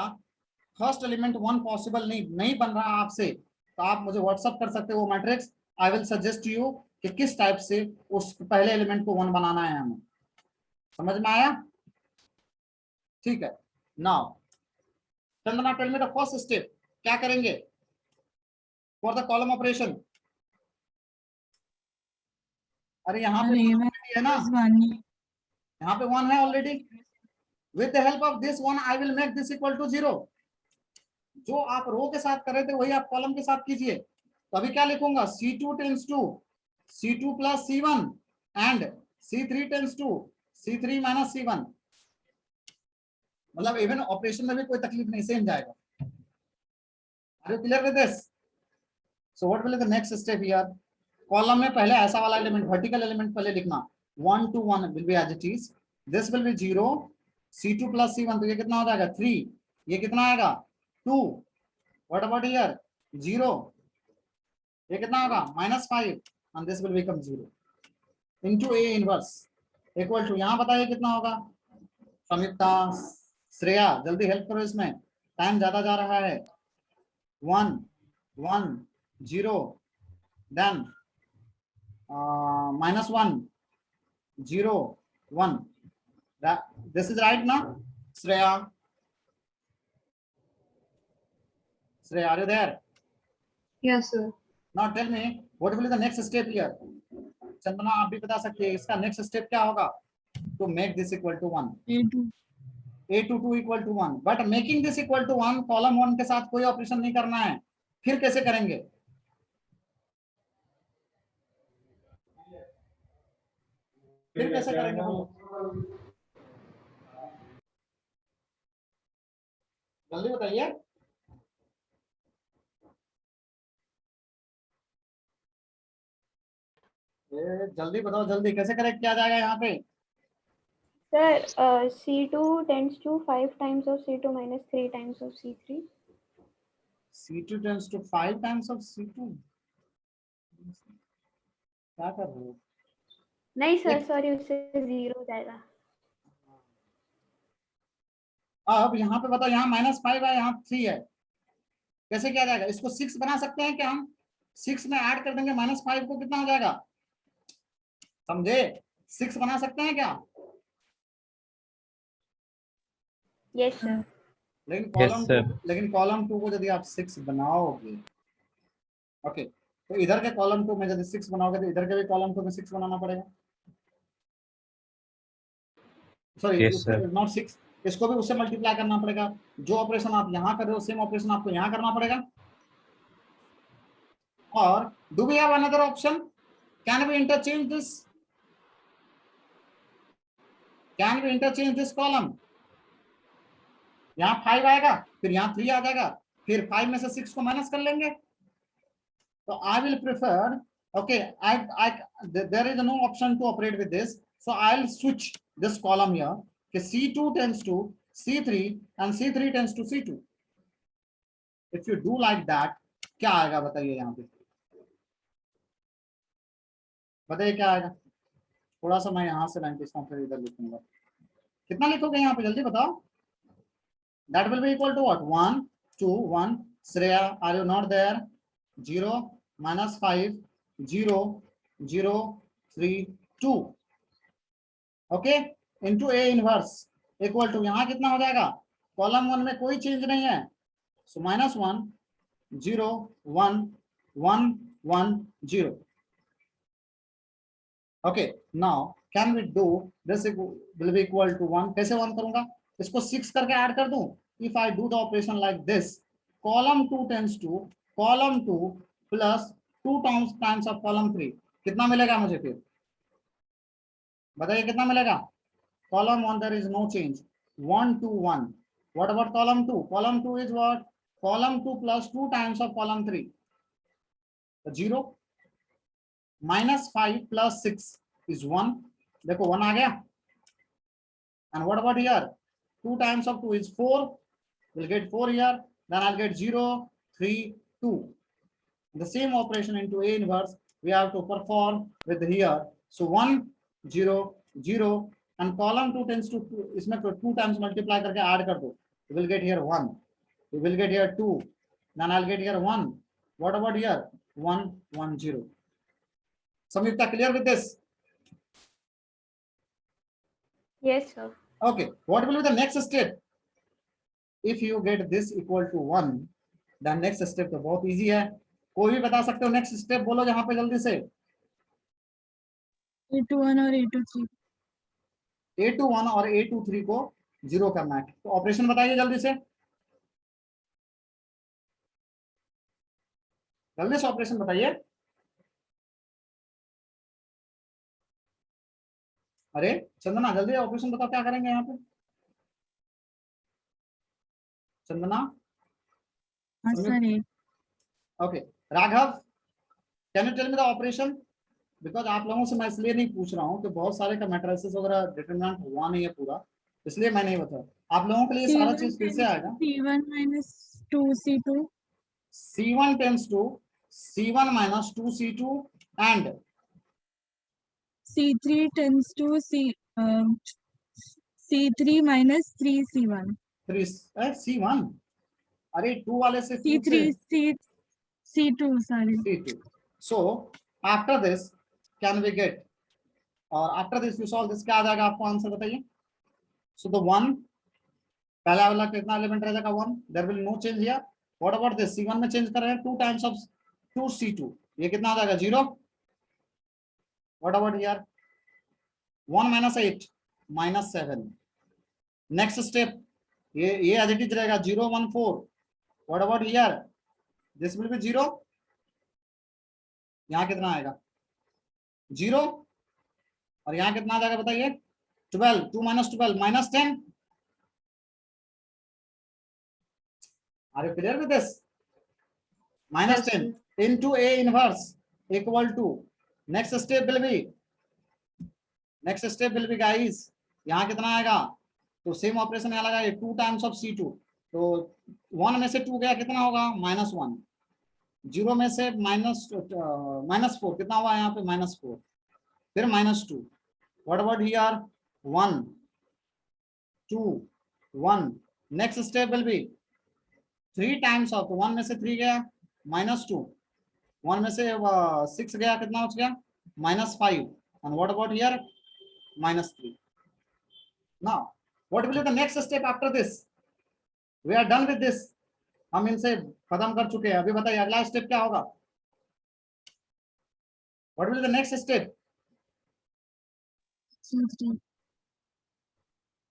फर्स्ट एलिमेंट 1 पॉसिबल नहीं बन रहा आपसे, तो आप मुझे व्हाट्सएप कर सकते हो वो matrix. I will suggest you कि किस टाइप से उस पहले एलिमेंट को 1 बनाना है हमें। समझ में आया? ठीक है। Now Chandana tell me the first step, क्या करेंगे फॉर द कॉलम ऑपरेशन? अरे यहाँ पे है ना, यहाँ पे 1 है already. With the help of this 1 I will make this equal to 0। जो आप रो के साथ कर रहे थे वही आप कॉलम के साथ कीजिए। तो अभी क्या लिखूंगा? C2 tends to C2 plus C1 and C3 tends to C3 minus C1। मतलब इवन ऑपरेशन में भी कोई तकलीफ नहीं, सेम जाएगा। Are you clear with this? So what will be the next step here? Column में पहले ऐसा वाला एलिमेंट, वर्टिकल एलिमेंट पहले लिखना। 1 to 1 will be as it is, this will be 0, C2 plus C1, तो ये कितना हो जाएगा? 3। ये कितना आएगा? 2। What about here? 0। ये कितना होगा? -5 and this will become 0 into A inverse equal to, यहाँ बताइए कितना होगा? समिता, श्रेया जल्दी हेल्प करो, इसमें टाइम ज्यादा जा रहा है। 1, 1, 0, then -1, 0, 1. This is right now, Shreya? Shreya, are you there? Yes sir. Now tell me what will be the next step here? Chandana आप भी बता सकती है इसका नेक्स्ट स्टेप क्या होगा? To make this equal to 1. A2 2 equal to 1. But making this equal to 1, column 1 के साथ कोई ऑपरेशन नहीं करना है। फिर कैसे करेंगे? फिर कैसे करेंगे? जल्दी बताइए। जल्दी बताओ, जल्दी कैसे करेक्ट किया जाएगा यहाँ पे? Sir, C2 tends to 5 times of C2 minus 3 times of C3. C2 tends to 5 times of C2. क्या कर रहे हो? नहीं सर, सॉरी, उससे 0 हो जाएगा। अब यहाँ पे बताओ, यहाँ -5 है, यहाँ 3 है, कैसे किया जाएगा? इसको 6 बना सकते हैं क्या हम? 6 में ऐड कर देंगे -5 को, कितना हो जाएगा? समझे? 6 बना सकते हैं क्या? Yes sir. लेकिन कॉलम 2 को यदि आप 6 बनाओगे, ओके, तो इधर के कॉलम 2 में यदि 6 बनाओगे तो इधर के भी कॉलम 2 में 6 बनाना पड़ेगा। सॉरी, नॉट 6, इसको भी उससे मल्टीप्लाई करना पड़ेगा। जो ऑपरेशन आप यहाँ कर रहे हो सेम ऑपरेशन आपको यहाँ करना पड़ेगा। और do we have another option? Can we interchange this? Can we interchange this column? यहाँ 5 आएगा, फिर यहाँ 3 आ जाएगा, फिर 5 में से 6 को माइनस कर लेंगे। तो I will prefer, okay, there is no option to operate with this, so I will switch this column here कि C2 tends to C3 and C3 tends to C2। If you do like that, क्या आएगा बताइए? यहाँ पे बताइए क्या आएगा? थोड़ा सा मैं यहाँ से लाइन खींचता हूँ, फिर इधर लिखूंगा। कितना लिखोगे यहाँ पे, जल्दी बताओ? That will be equal to what? 1, 2, 1. Shreya, are you not there? 0, -5, 0 0 3 2 okay into A inverse equal to यहां कितना हो जाएगा, कॉलम 1 में कोई चेंज नहीं है, so -1 0 1 1 1 0 okay now can we do this will be equal to 1, कैसे 1 करूंगा, इसको 6 करके ऐड कर दूं, if I do the operation like this column 2 tends to column 2 plus 2 times of column 3, कितना मिलेगा मुझे फिर बताइए कितना मिलेगा, column 1 there is no change 1 2 1, what about column 2, column 2 is what, column 2 plus 2 times of column 3, 0 -5 plus 6 is 1, देखो 1 आ गया, and what about here 2 times of 2 is 4, we'll get 4 here, then I'll get 0 3 2, the same operation into A inverse we have to perform with here, so 1 0 0 and column 2 tends to इसमें 2 times multiply करके add कर दो, you will get here 1, you will get here 2, then I'll get here 1, what about here 1 1 0, Samyukta clear with this? Yes, sir. Okay, what will be the next step, if you get this equal to 1 then next step तो बहुत easy है, कोई भी बता सकते हो next step बोलो यहाँ पे जल्दी से, A21 और A23 A21 और A23 को 0 करना है, तो ऑपरेशन बताइए जल्दी से ऑपरेशन बताइए, अरे चंदना जल्दी ऑपरेशन बताओ क्या करेंगे यहाँ पे, चंदना हाँ sir uh okay Raghav can you tell me the operation, because आप लोगों से मैं इसलिए नहीं पूछ रहा हूँ कि बहुत सारे का मैट्रिसेस वगैरह डिटरमिनेंट हुआ नहीं है पूरा, इसलिए मैं नहीं बता, आप लोगों के लिए सारा चीज फिर से आएगा, C1 minus 2C2 C1 tends to C1 minus 2C2 and C3 tends to C3 minus 3C1 C1, अरे 2 वाले से 2 C3 C2 sorry C2, so after this can we get, और after this you solve this क्या आ जाएगा आपको answer बताइए, so the 1 पहला वाला कितना एलिमेंट रह जाएगा 1, there will no change here, what about this C1 में चेंज कर रहे हैं 2 times of 2C2, ये कितना आ जाएगा 0, what about here 1 minus 8 minus 7, next step ये एज इट इज रहेगा 0 1 4, what about here this will be 0, यहाँ कितना आएगा 0 और यहाँ कितना आ जाएगा बताइए 12, 2 minus 12 minus 10, are you clear with this, minus 10 into A inverse equal to next step will be guys यहाँ कितना आएगा, तो सेम ऑपरेशन यहाँ लगाइए 2 times of C2, तो 1 में से 2 गया कितना होगा -1, 0 में से -4 कितना हुआ यहाँ पे -4, फिर -2, what about here 1 2 1, next step will be 3 times of 1 में से 3 गया -2, 1 में से 6 गया कितना बच गया -5, and what about here -3, now what will be the next step after this, we are done with this, हम इनसे खत्म कर चुके हैं, अभी बताइए अगला स्टेप क्या होगा, what will be the next step, C3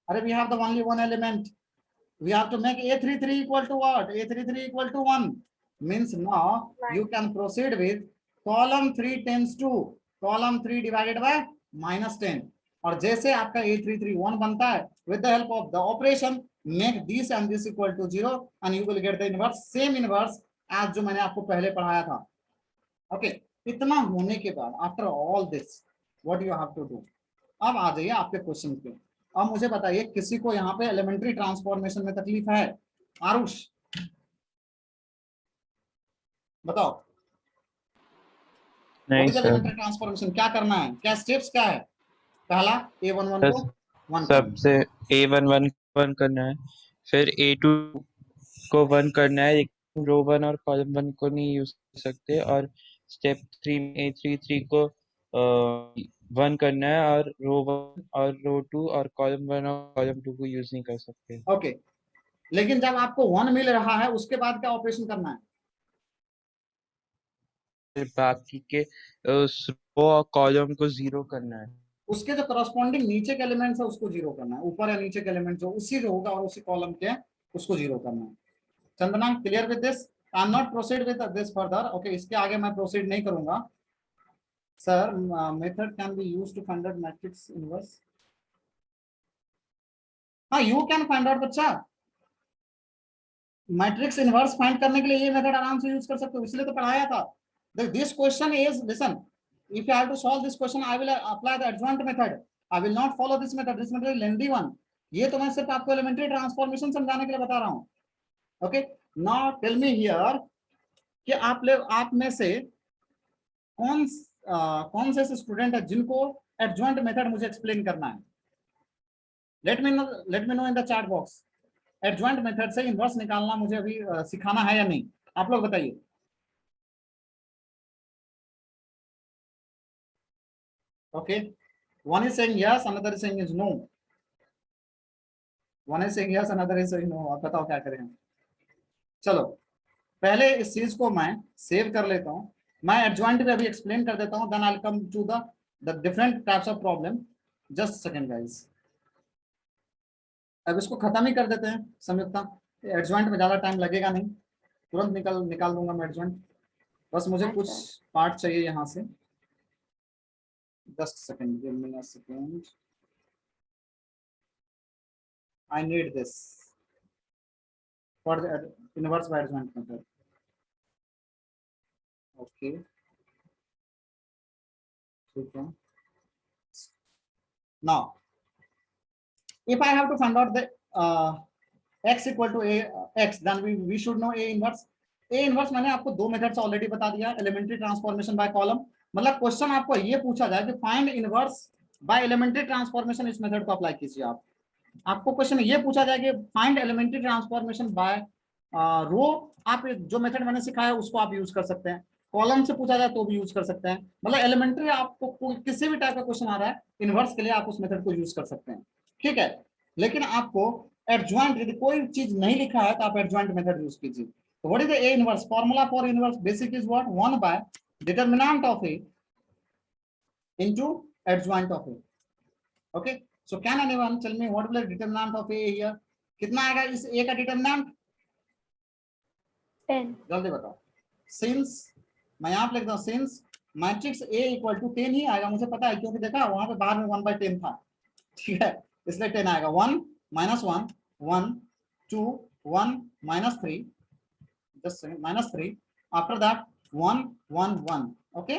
अरे we have the only one element, we have to make A33 equal to what, A33 equal to 1, means now you can proceed with column 3 tends to column 3 divided by -10, और जैसे आपका A33 1 बनता है with the help of the operation make this and this equal to 0 and you will get the inverse, same inverse as जो मैंने आपको पहले पढ़ाया था, ओके इतना होने के बाद after all this what you have to do, अब आ जाइए आपके क्वेश्चन पे, अब मुझे बताइए किसी को यहाँ पे एलिमेंट्री ट्रांसफॉर्मेशन में तकलीफ है, आरुष बताओ, नहीं सर, एलिमेंट्री ट्रांसफॉर्मेशन क्या करना है, क्या स्टेप्स क्या है, पहला A11 को 1 सबसे A11 को 1 करना है, फिर A2 को 1 करना है, रो 1 और कॉलम 1 को नहीं यूज कर सकते, और स्टेप 3 में A33 को 1 करना है और रो 1 और रो 2 और कॉलम 1 और कॉलम 2 को यूज नहीं कर सकते। ओके, लेकिन जब आपको 1 मिल रहा है उसके बाद क्या ऑपरेशन करना है? फिर बाकी के उस रो और कॉलम को 0 करना है। उसके जो करस्पॉन्डिंग नीचे के एलिमेंट्स है उसको 0 करना है, ऊपर या नीचे के एलिमेंट जो उसी रो का और उसी कॉलम के उसको 0 करना है। Chandana, clear with this? I am not proceed with this further. Okay, इसके आगे मैं प्रोसीड नहीं करूंगा। Sir, method can be used to find out matrix inverse. हाँ, यू कैन फाइंड आउट बच्चा, मैट्रिक्स इनवर्स फाइंड करने के लिए ये मेथड आराम से यूज कर सकते हो, इसलिए तो पढ़ाया था। This question is, listen, if you have to solve this question I will apply the adjoint method, I will not follow this method, this method is lengthy one। ये तो मैं सिर्फ आपको एलिमेंट्री ट्रांसफॉर्मेशन समझाने के लिए बता रहा हूँ। Okay, now tell me here कि आप में से कौन से स्टूडेंट है जिनको एडजॉइंट मेथड मुझे एक्सप्लेन करना है? Let me know in the chat box. Adjoint method से इनवर्स निकालना मुझे अभी सिखाना है या नहीं, आप लोग बताइए। Okay, one is saying yes, another is saying is no. One is saying yes, another is saying no। आप बताओ क्या करें? चलो, पहले इस चीज को मैं सेव कर लेता हूँ, मैं एडजॉइंट भी अभी एक्सप्लेन कर देता हूँ, then I will come to the different types of problem. Just second guys, अब इसको खत्म ही कर देते हैं संयुक्ता, एडजॉइंट में ज्यादा टाइम लगेगा नहीं, तुरंत निकाल दूंगा मैं एडजॉइंट। बस मुझे अच्छा। कुछ पार्ट चाहिए यहाँ से। Just a second, give me a second. I need this for the inverse by adjoint method. Okay. Okay. Now, if I have to find out the x equal to a x, then we should know a inverse. A inverse मैंने आपको दो method से already बता दिया, elementary transformation by column. मतलब question आपको ये पूछा जाए कि find inverse by elementary transformation, इस मेथड को अप्लाई कीजिए आप। आपको क्वेश्चन ये पूछा जाए कि find elementary transformation by row, आप जो मेथड मैंने सिखाया उसको आप यूज कर सकते हैं। कॉलम से पूछा जाए तो भी यूज कर सकते हैं। मतलब एलिमेंट्री आपको किसी भी टाइप का क्वेश्चन आ रहा है इनवर्स के लिए, आप उस मेथड को यूज कर सकते हैं, ठीक है। लेकिन आपको एडजॉइंट, यदि कोई चीज नहीं लिखा है तो आप एडजॉइंट मेथड यूज कीजिए। तो what is the A inverse? Formula for inverse basic is what? 1 by determinant of A into adjoint of a। okay, so can anyone tell me what will be the determinant of a here? कितना आएगा इस a का determinant? 10। जल्दी बताओ। Since, मैं यहाँ पे लिखता हूँ since matrix a equal to 10 ही आएगा, मुझे पता है क्योंकि देखा वहां पे बाहर में 1/10 था, ठीक है, इसलिए 10 आएगा। 1 minus 1 1 2 1 minus 3, just minus 3, after that 1 1 1। okay,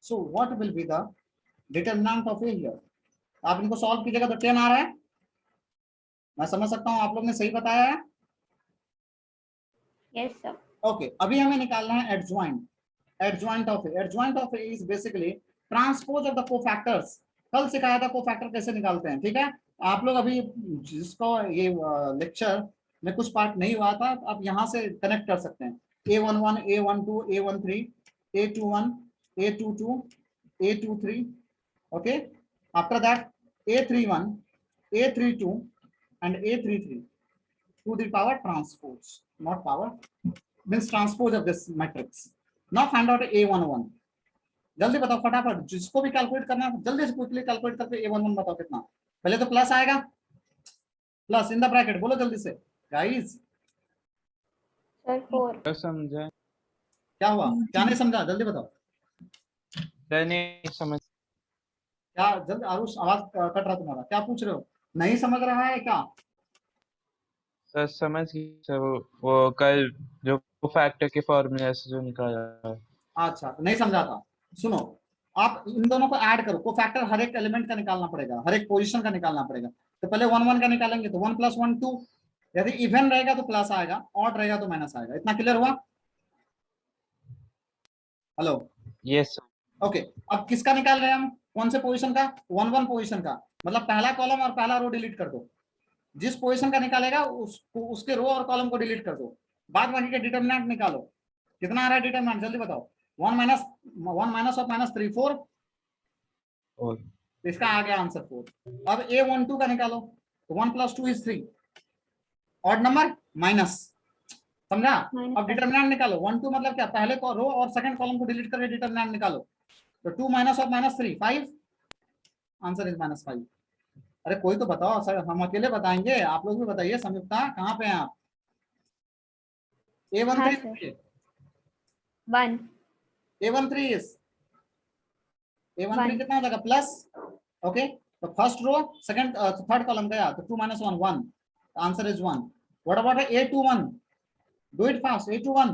so what will be the determinant of a here? आप इनको सॉल्व कीजिएगा तो 10 आ रहा है, मैं समझ सकता हूं आप लोग ने सही बताया है। Yes sir. ओके, अभी हमें निकालना है adjoint. Adjoint of A, adjoint of A is basically transpose of the cofactors. कल सिखाया था कोफैक्टर कैसे निकालते हैं, ठीक है। आप लोग अभी जिसको ये लेक्चर में कुछ पार्ट नहीं हुआ था, आप यहाँ से कनेक्ट कर सकते हैं। A11, A12, A13, A21, A22, A23, okay, after that A31, A32 and A33 to the power transpose, not power, means transpose of this matrix। now find out A11। जल्दी बताओ फटाफट, जिसको भी कैलकुलेट करना है जल्दी से क्विकली कैलकुलेट करके A11 बताओ कितना। पहले तो प्लस आएगा, प्लस इन द ब्रैकेट, बोलो जल्दी से गाइस। सर 4। क्या समझा? क्या हुआ, क्या नहीं समझा, जल्दी बताओ। नहीं समझ। क्या जल्दी, आरुष आवाज कट रहा तुम्हारा, क्या पूछ रहे हो? नहीं समझ रहा है क्या? सर समझ गई सर, वो कल जो फैक्टर के फॉर्मूले से जो निकाला। अच्छा, नहीं समझा था। सुनो, आप इन दोनों को ऐड करो, कोफैक्टर हर एक एलिमेंट का निकालना पड़ेगा, हर एक पोजीशन का निकालना पड़ेगा। तो पहले 1 1 का निकालेंगे तो 1 + 1 2, यदि इवन रहेगा तो प्लस आएगा, ऑड रहेगा तो माइनस आएगा। इतना क्लियर हुआ? Hello, yes sir. ओके, अब किसका निकाल रहे हैं हम, कौन से पोजीशन का? 1 1 पोजीशन का, मतलब पहला कॉलम और पहला रो डिलीट कर दो। जिस पोजीशन का निकालेगा उसके रो और कॉलम को डिलीट कर दो। बाद बाकी के डिटरमिनेंट निकालो। कितना आ रहा है डिटरमिनेंट, जल्दी बताओ। 1 माइनस ऑफ -3 4, और तो इसका आ गया आंसर 4। अब A12 का निकालो, तो 1 + 2 = 3, ऑड नंबर माइनस, समझा। अब डिटरमिनेंट निकालो, 1 2 मतलब क्या, पहले को रो और सेकंड कॉलम को डिलीट करके डिटरमिनेंट निकालो, तो 2 माइनस ऑफ -3 5, आंसर इज -5। अरे कोई तो बताओ सर, हम अकेले बताएंगे, आप लोग भी बताइए। संयुक्ता कहाँ पे हैं आप? हाँ, A13 sir. 1 A13 is A13 1 कितना हो जाएगा प्लस, ओके। तो first row second third column गया, तो 2 - 1 1, answer is 1। What about A21, do it fast. A21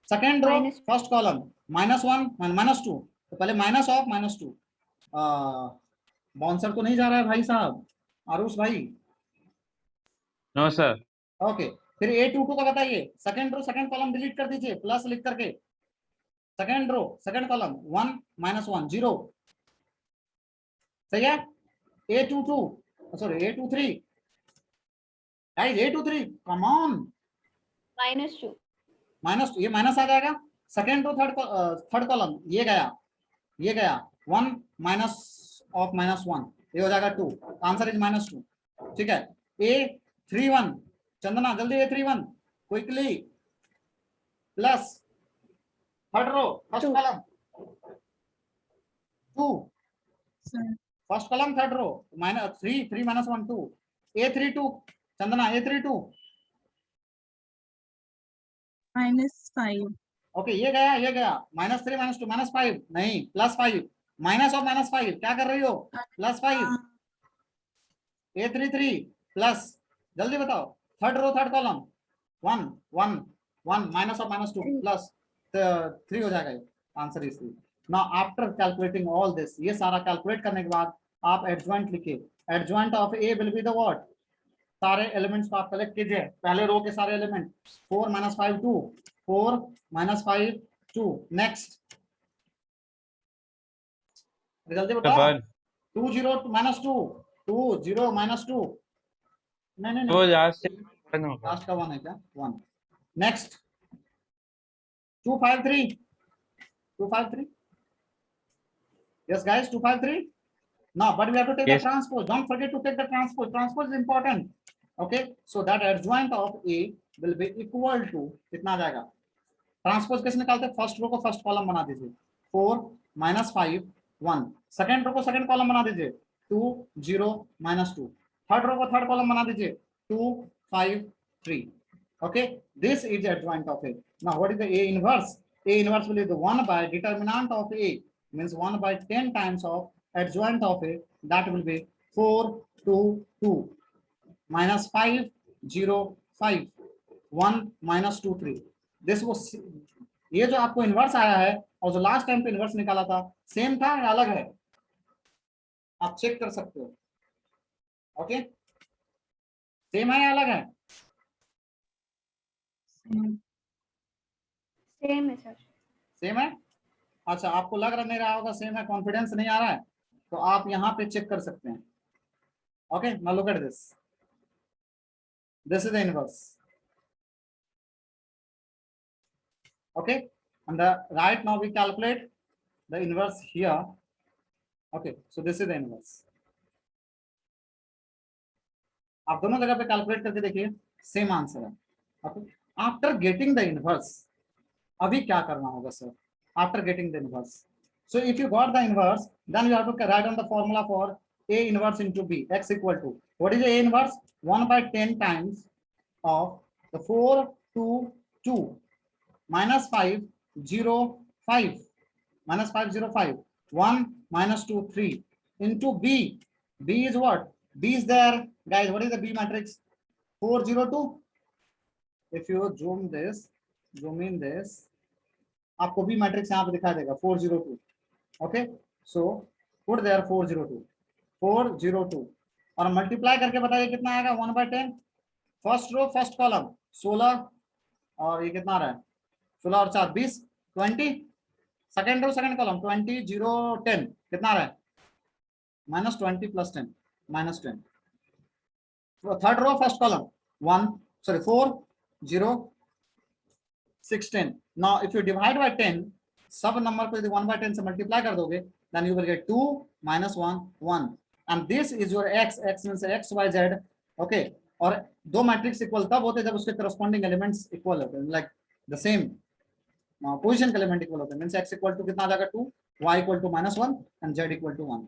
second row -2 first column -1 -2, तो पहले माइनस ऑफ -2, बाउंसर तो नहीं जा रहा है भाई साहब, आरुष भाई? No sir. ओके, फिर A22 का बताइए, second row second column delete कर दीजिए, प्लस लिख करके, सेकंड रो सेकंड कॉलम 1 -1 0, सही है। A22 sorry A23 guys, A23 come on, -2 minus, ये माइनस आ जाएगा। सेकंड रो थर्ड कॉलम ये गया 1 माइनस ऑफ -1, ये हो जाएगा 2, आंसर इज -2, ठीक है। A31 चंदना जल्दी, A31 quickly, plus third row first 2 column 2, sir. First column third row -3 3 -1 2, A32 Chandana A32, -5. Okay ये गया -3 -2 -5 नहीं, +5, माइनस ऑफ -5, क्या कर रही हो, +5, A33 प्लस, जल्दी बताओ, third row third column 1 1 1 minus of -2 plus 3 हो जाएगा, answer is 3। Now after calculating all this, ये सारा कैलकुलेट करने के बाद आप एडजॉइंट लिखिए, adjoint of A will be the what, सारे एलिमेंट्स को आप कलेक्ट कीजिए, पहले रो के सारे एलिमेंट, 4 - 5 2, 4 - 5 2, नेक्स्ट जल्दी बताओ, 1 2 0 -2 2 0 -2, नहीं तो लास्ट से 1 होगा। लास्ट का 1 है क्या, 1, next 253 253, yes guys 253, now but we have to take Yes. the transpose, don't forget to take the transpose is important, okay, so that adjoint of A will be equal to कितना आ जाएगा, transpose कैसे निकालते हैं, first row को first column बना दीजिए, 4 - 5 1, second row को सेकंड कॉलम बना दीजिए, 2 0 -2, थर्ड रो को थर्ड कॉलम बना दीजिए, 2 5 3, okay, this is the adjoint of A। now what is the A inverse? A inverse will be the 1 by determinant of A, means 1 by 10 times of adjoint of A, that will be 4 2 2 -5 0 5 1 -2 3, this वो, ये जो आपको inverse आया है और जो last time पे inverse निकाला था, सेम था या अलग है, आप चेक कर सकते हो, ओके, सेम है या अलग है, Same. सेम है सर। सेम है। अच्छा, आपको लग रहा नहीं रहा होगा सेम है, कॉन्फिडेंस नहीं आ रहा है, तो आप यहाँ पे चेक कर सकते हैं, okay. Now look at this, this is the inverse, okay, and the right now we calculate the inverse here, okay, so this is the inverse, आप दोनों जगह पे कैलकुलेट करके देखिए, सेम आंसर है, okay. After getting the inverse, अभी क्या करना होगा sir, after getting the inverse, so if you got the inverse, then you have to write down the formula for A inverse into B, x equal to, what is the A inverse, 1 by 10 times of the 4 2 2 -5 0 5 -5 0 5 1 -2 3 into B, B is what, B is there guys, what is the B matrix, 4 0 2, if you zoom in this, आपको B matrix यहाँ पे दिखा देगा 4 0 2, okay, so put there 4 0 2 4 0 2 और multiply करके बताइए कितना आएगा, 1 by 10, first row first column 16 और ये कितना आ रहा है, 16 और 4 20 20, सेकंड रो सेकंड कॉलम 20 0 10, कितना आ रहा है, -20 + 10 -10, third row first column 4 0 6 10, now if you divide by 10, सब नंबर को यदि 1/10 से मल्टीप्लाई कर दोगे then you will get 2 minus 1 1 and this is your x, x means x y z। Okay, और दो मैट्रिक्स इक्वल तब होते हैं जब उसके करस्पॉन्डिंग एलिमेंट्स इक्वल होते हैं, लाइक द सेम पोजीशन के एलिमेंट इक्वल होते हैं। मींस x इक्वल टू कितना आ जाएगा 2, y equal to -1 and z equal to 1।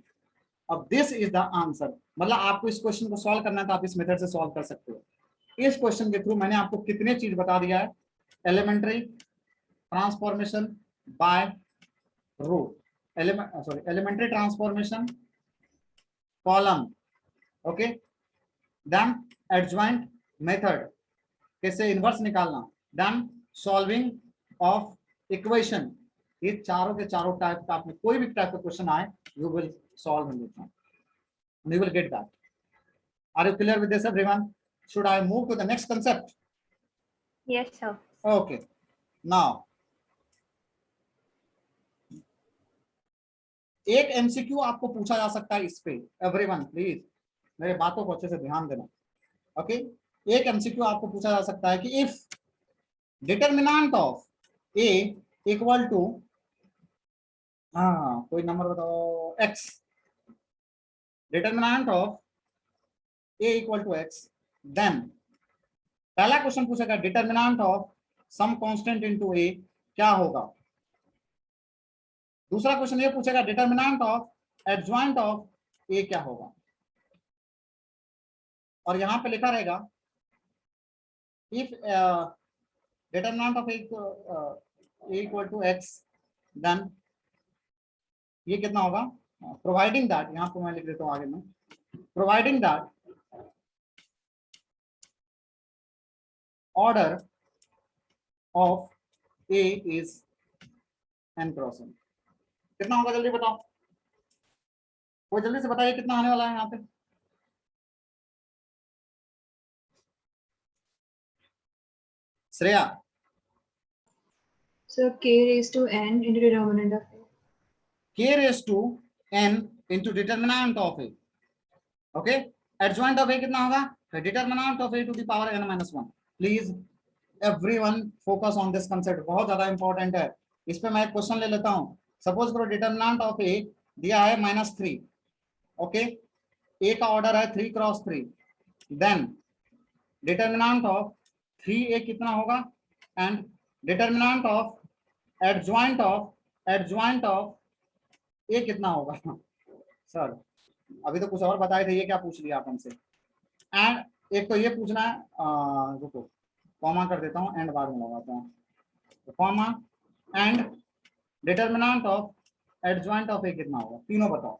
अब दिस इज द आंसर। मतलब आपको इस क्वेश्चन को सॉल्व करना है तो आप इस मेथड से सॉल्व कर सकते हो। इस क्वेश्चन के थ्रू मैंने आपको कितने चीज बता दिया है, elementary transformation by row, elementary transformation column, okay, then adjoint method कैसे इनवर्स निकालना, देन सॉल्विंग ऑफ इक्वेशन। ये चारों के चारों टाइप का आपने कोई भी टाइप का क्वेश्चन आए you will solve in this one. You will get that. Are you clear with this, everyone? Should I move to the next concept? Yes, sir. Okay. Now, एक एमसीक्यू आपको पूछा जा सकता है इस पे। एवरीवन प्लीज मेरे बातों को अच्छे से ध्यान देना। ओके, एक एमसीक्यू आपको पूछा जा सकता है कि if determinant of A equal to, हाँ कोई नंबर बताओ, x, determinant of a equal to x, then पहला क्वेश्चन पूछेगा determinant of some constant into a क्या होगा। दूसरा क्वेश्चन ये पूछेगा determinant of adjoint of a क्या होगा। और यहां पे लिखा रहेगा if determinant of a equal to x, then ये कितना होगा, प्रोवाइडिंग दैट, यहां पे मैं लिख देता हूं आगे में, providing that order of A is n cross n। कितना होगा जल्दी बताओ, कोई जल्दी से बताइए कितना आने वाला है यहाँ पे। Shreya. So k raised to n into determinant of a. K raised to n into determinant of A। Okay, adjoint of A कितना होगा, determinant of A to the power n minus 1। Please everyone focus on this concept, बहुत ज्यादा important है। इस पे मैं एक question ले लेता हूं। सपोज करो डिटरमिनेंट ऑफ A दिया है -3, ओके, A का ऑर्डर है 3 cross 3, then determinant of 3A कितना होगा, and determinant of adjoint of A कितना होगा। सर अभी तो कुछ और बताए थे, ये क्या पूछ लिया आप हमसे। एंड एक तो ये पूछना है, रुको कॉमा कर देता हूँ, एंड बाद में लगाता हूँ, comma and determinant of adjoint of A कितना होगा, तीनों बताओ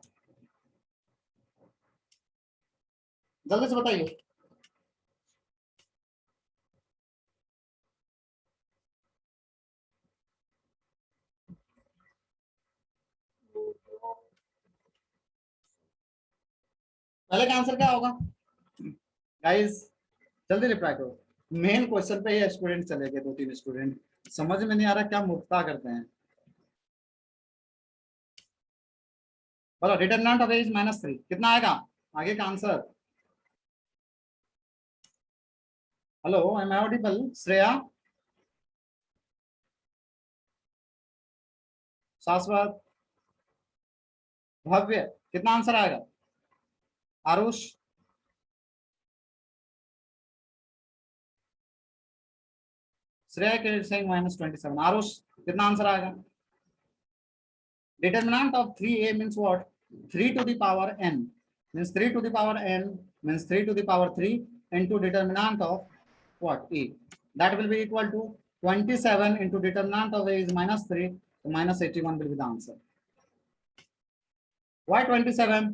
जल्दी से बताइए। पहले का आंसर क्या होगा गाइस, जल्दी रिप्लाई करो। मेन क्वेश्चन पे ये स्टूडेंट चले गए, 2-3 स्टूडेंट, समझ में नहीं आ रहा क्या मूर्खता करते हैं। बोलो डिटरमिनेंट ऑफ ए इज -3 कितना आएगा, आगे का answer. Hello am I audible, Shreya, Shashwat, Bhavya, कितना आंसर आएगा, आरुष, श्रेया के सेइंग -27, आरुष कितना आंसर आएगा। Determinant of 3a means what, 3 to the power n means 3 to the power n means 3 to the power 3 into determinant of what, a, that will be equal to 27 into determinant of a is -3, so -81 will be the answer. Why 27?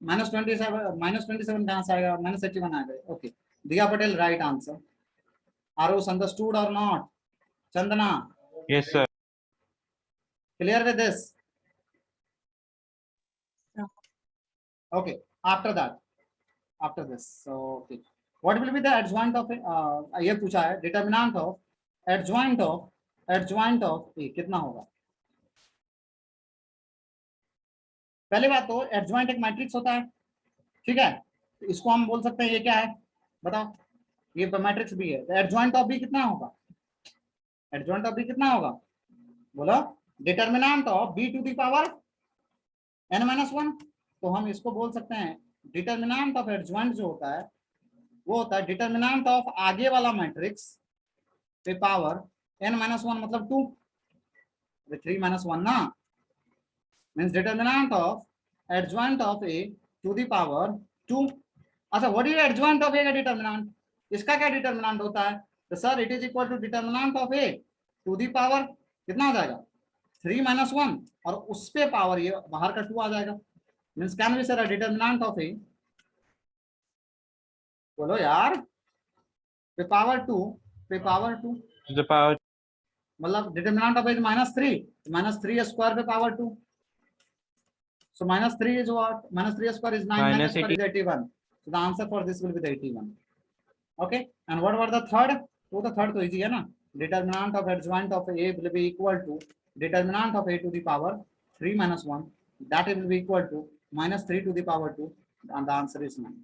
-27 कहां से आएगा, -81 आ गए। Okay, Diya Patel right answer. Aarush understood or not, Chandana Yes, sir. clear with this? Yeah. Okay, after this, so okay, what will be the adjoint of ये पूछा है determinant of adjoint of a कितना होगा। पहले बात तो एडजॉइंट एक मैट्रिक्स होता है, ठीक है, तो इसको हम बोल सकते हैं ये क्या है बताओ, ये मैट्रिक्स भी है, तो एडजॉइंट ऑफ बी कितना होगा, एडजॉइंट ऑफ बी कितना होगा, बोलो determinant of b to the power n-1, तो हम इसको बोल सकते हैं डिटर्मिनेंट ऑफ एडजॉइंट जो होता है वो होता है डिटर्मिनेंट ऑफ आगे वाला मैट्रिक्स पे पावर n-1 मतलब 2, 3 - 1 ना, means determinant of adjoint of a to the power 2। अच्छा, what is adjoint of a का डिटर्मिनेंट, इसका क्या डिटर्मिनेंट होता है, तो sir it is equal to determinant of a to the power कितना आ जाएगा 3 - 1 और उस पे पावर ये बाहर का 2 आ जाएगा, means can be sir determinant of a, बोलो यार, पे पावर 2 to the power मतलब डिटर्मिनेंट ऑफ इज -3 स्क्वायर पे power 2, so -3 is what, -3 square is 9, Minus 9 square is 81, so the answer for this will be the 81. Okay, and what about the third, तो the third तो easy है ना, determinant of adjoint of a will be equal to determinant of a to the power 3 - 1, that will be equal to -3 to the power 2, and the answer is 9.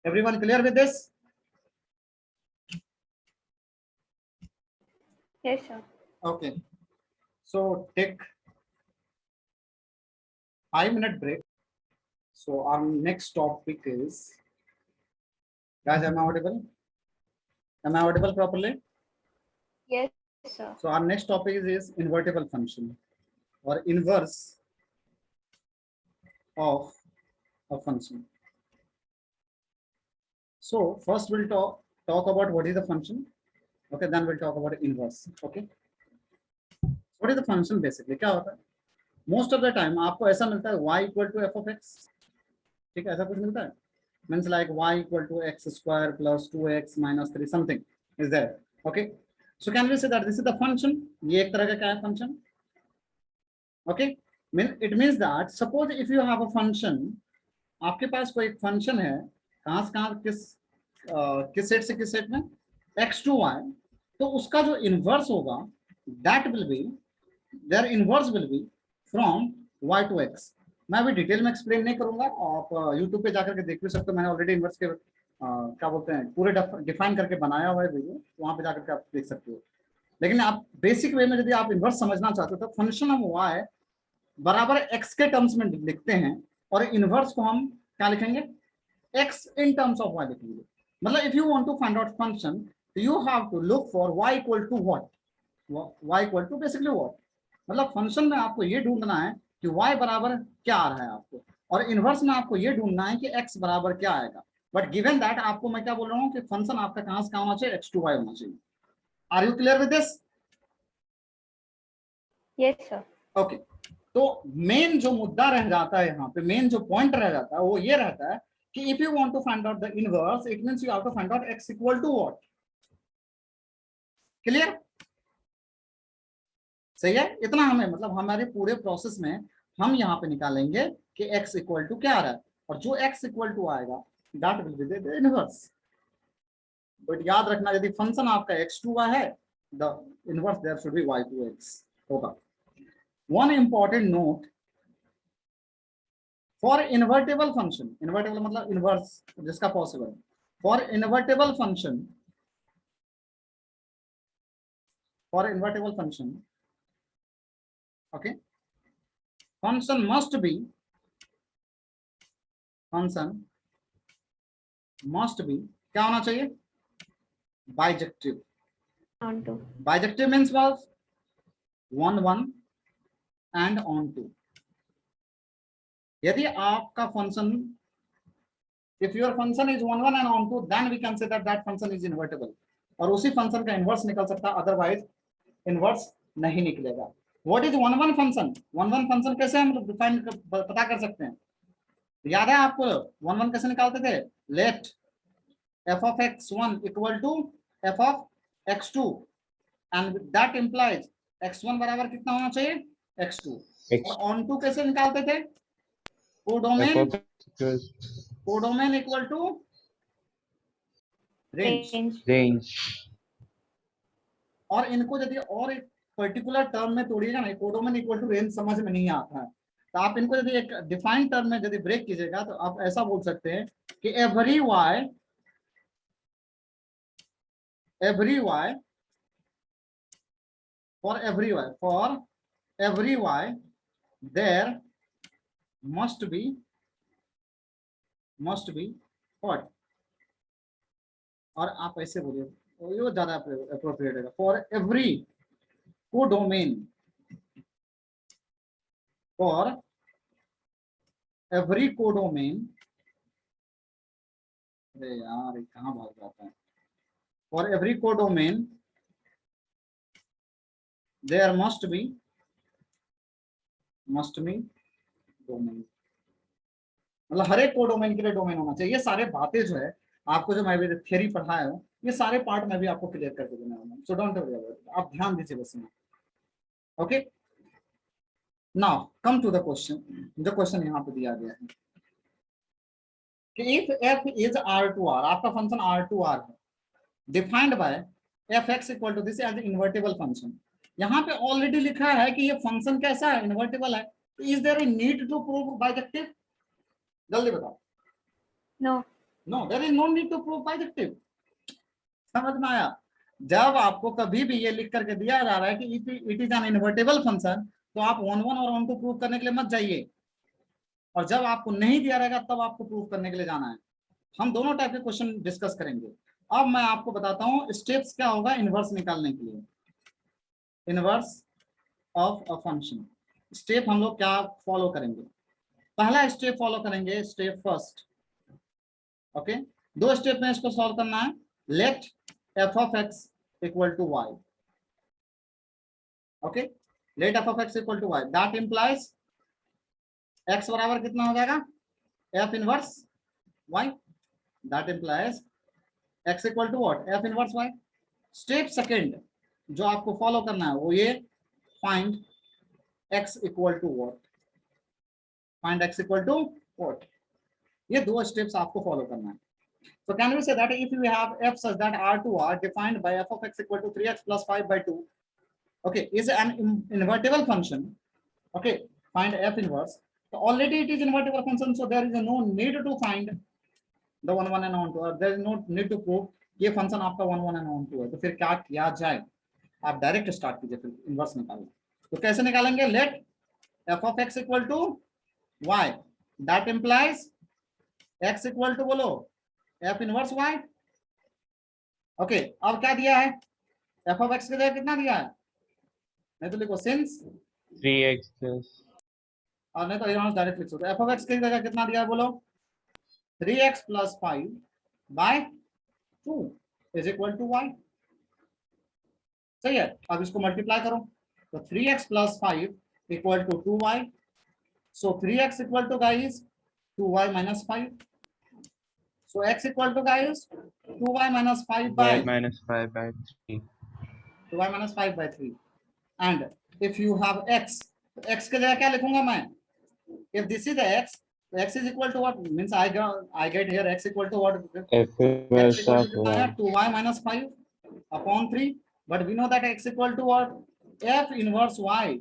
Everyone clear with this? Yes, sir. Okay, so take 5-minute break. So our next topic is, guys, am I audible? Am I audible properly? Yes, sir. So our next topic is invertible function or inverse of a function. So first we'll talk about what is the function. Okay, then we'll talk about inverse. Okay, what is the function basically? क्या होता है? Most of the time आपको ऐसा मिलता है y equal to f of x, ठीक है, ऐसा कुछ मिलता है, means like y equal to x square plus 2x minus 3 something is there. Okay, so can we say that this is the function, ये एक तरह का क्या है function. Okay, it means that suppose if you have a function, आपके पास कोई एक function है, कहाँ से कहाँ किस सेट से किस सेट में x to y, तो उसका जो इनवर्स होगा that will be, their inverse will be from y to x. मैं अभी डिटेल में एक्सप्लेन नहीं करूंगा, आप YouTube पे जाकर के देख भी सकते हो, मैंने ऑलरेडी इनवर्स के क्या बोलते हैं पूरे डिफाइन करके बनाया हुआ है वीडियो, वहां पे जाकर के आप देख सकते हो। लेकिन आप बेसिक वे में यदि आप इनवर्स समझना चाहते हो तो फंक्शन हम y बराबर x के टर्म्स में लिखते हैं और इनवर्स को हम क्या लिखेंगे x in terms of y लिखेंगे। मतलब if you want to find out function you have to look for y equal to what, y equal to basically what, मतलब फंक्शन में आपको ये ढूंढना है कि y बराबर क्या आ रहा है आपको, और इनवर्स में आपको ये ढूंढना है कि x बराबर क्या आएगा। बट गिवन दैट आपको मैं क्या बोल रहा हूँ कि फंक्शन आपका कहां से कहां होना चाहिए, x to y होना चाहिए। Are you clear with this? Yes, sir. Okay, तो मेन जो मुद्दा रह जाता है यहाँ पे, मेन जो पॉइंट रह जाता है वो ये रहता है कि if you want to find out the inverse it means you have to find out x equal to what. Clear? सही है, इतना हमें मतलब हमारे पूरे प्रोसेस में हम यहाँ पे निकालेंगे कि x इक्वल टू क्या आ रहा है, और जो x इक्वल टू आएगा that will be the inverse. But याद रखना यदि फंक्शन आपका x टू y है the inverse there should be y to x होगा। One important note for invertible function, invertible मतलब इनवर्स जिसका possible, for invertible function, for invertible function, okay, function must be क्या होना चाहिए, bijective. On to. Bijective means what, 1 1 and on to। यदि आपका फंक्शन, if your function is 1 1 and on to, then we can say that that function is invertible, और उसी function का inverse निकल सकता है, अदरवाइज इनवर्स नहीं निकलेगा। What is 1 1 function? 1 1 फंक्शन कैसे हम डिफाइन पता कर सकते हैं, याद है आपको 1 1 कैसे निकालते थे, let f of x1 equal to f of x2 and that implies x1 बराबर कितना होना चाहिए x2, और ऑन टू कैसे निकालते थे, codomain equal to range. Range. और इनको यदि और एक पर्टिकुलर टर्म में तोड़िएगा ना, कोडोमेन इक्वल टू रेंज समझ में नहीं आता है, तो आप इनको यदि एक डिफाइंड टर्म में यदि ब्रेक कीजिएगा तो आप ऐसा बोल सकते हैं कि every y for every y there must be what, और आप ऐसे बोलिए ये ज्यादा अप्रोप्रिएट है, for every codomain, for every codomain, अरे यार ये कहाँ भाग जाता है, for every codomain there must be domain, मतलब हर एक कोडोमेन के लिए डोमेन होना चाहिए। ये सारे बातें जो है आपको जो मैं भी थ्योरी पढ़ाया हूँ ये सारे पार्ट मैं भी आपको क्लियर करके देने वाला हूँ, so don't worry about it, आप ध्यान दीजिए बस में। Okay, now come to the question. जो क्वेश्चन यहाँ पे दिया गया है कि इफ f इज R2R, आपका फंक्शन R2R है, defined by fx equal to this as invertible function. यहाँ पे ऑलरेडी लिखा है कि ये फंक्शन कैसा है, इन्वर्टेबल है, तो is there a need to prove bijective? जल्दी बताओ। No. No, there is no need to prove bijective. समझ में आया? जब आपको कभी भी ये लिख करके दिया जा रहा है कि it is an invertible function, तो आप 1 1 और 1 2 प्रूव करने के लिए मत जाइए, और जब आपको नहीं दिया रहेगा तब आपको प्रूव करने के लिए जाना है। हम दोनों टाइप के क्वेश्चन डिस्कस करेंगे। अब मैं आपको बताता हूँ स्टेप्स क्या होगा इनवर्स निकालने के लिए, inverse of a function. Step हम लोग क्या फॉलो करेंगे? पहला स्टेप फॉलो करेंगे, स्टेप फर्स्ट। ओके, दो स्टेप में इसको सॉल्व करना है। Let f of x equal to y, okay, let f of x equal to y, that implies x बराबर कितना हो जाएगा, f inverse y, that implies x equal to what, f inverse y। Step second जो आपको follow करना है वो ये, find x equal to what, find x equal to what। ये दो स्टेप्स आपको फॉलो करना है। So can we say that if we have f such that R2R defined by f of x equal to 3x plus 5 by 2, okay, is an invertible function, okay, find f inverse, so already it is invertible function, so there is no need to find the 1 1 and 1 2, or there is no need to prove ये function आपका 1 1 and 1 2 है। तो फिर क्या किया जाए, आप direct start कीजिए, फिर इनवर्स निकालिए। तो कैसे निकालेंगे? Let f of x equal to y, that implies x equal to बोलो f इनवर्स y। ओके, अब क्या दिया है, f of x की जगह कितना दिया है, नहीं तो लिखो सिंस 3x plus और नहीं तो यहाँ डायरेक्ट लिख सकते हो। f of x की जगह कितना दिया है बोलो, 3x plus 5 by 2 is equal to y। सही है, अब इसको मल्टीप्लाई करो, तो 3x plus 5 equal to 2y, so 3x equal to guys 2y minus 5, so x equal to guys 2y minus 5 by y minus 5 by 3. 2y minus 5 by 3, and if you have x, तो x की जगह क्या लिखूंगा मैं, if this is x, so x is equal to what, means I get here x equal to what, F x inverse equal of to कितना है, y. 2y minus 5 upon 3, but we know that x equal to what, f inverse y,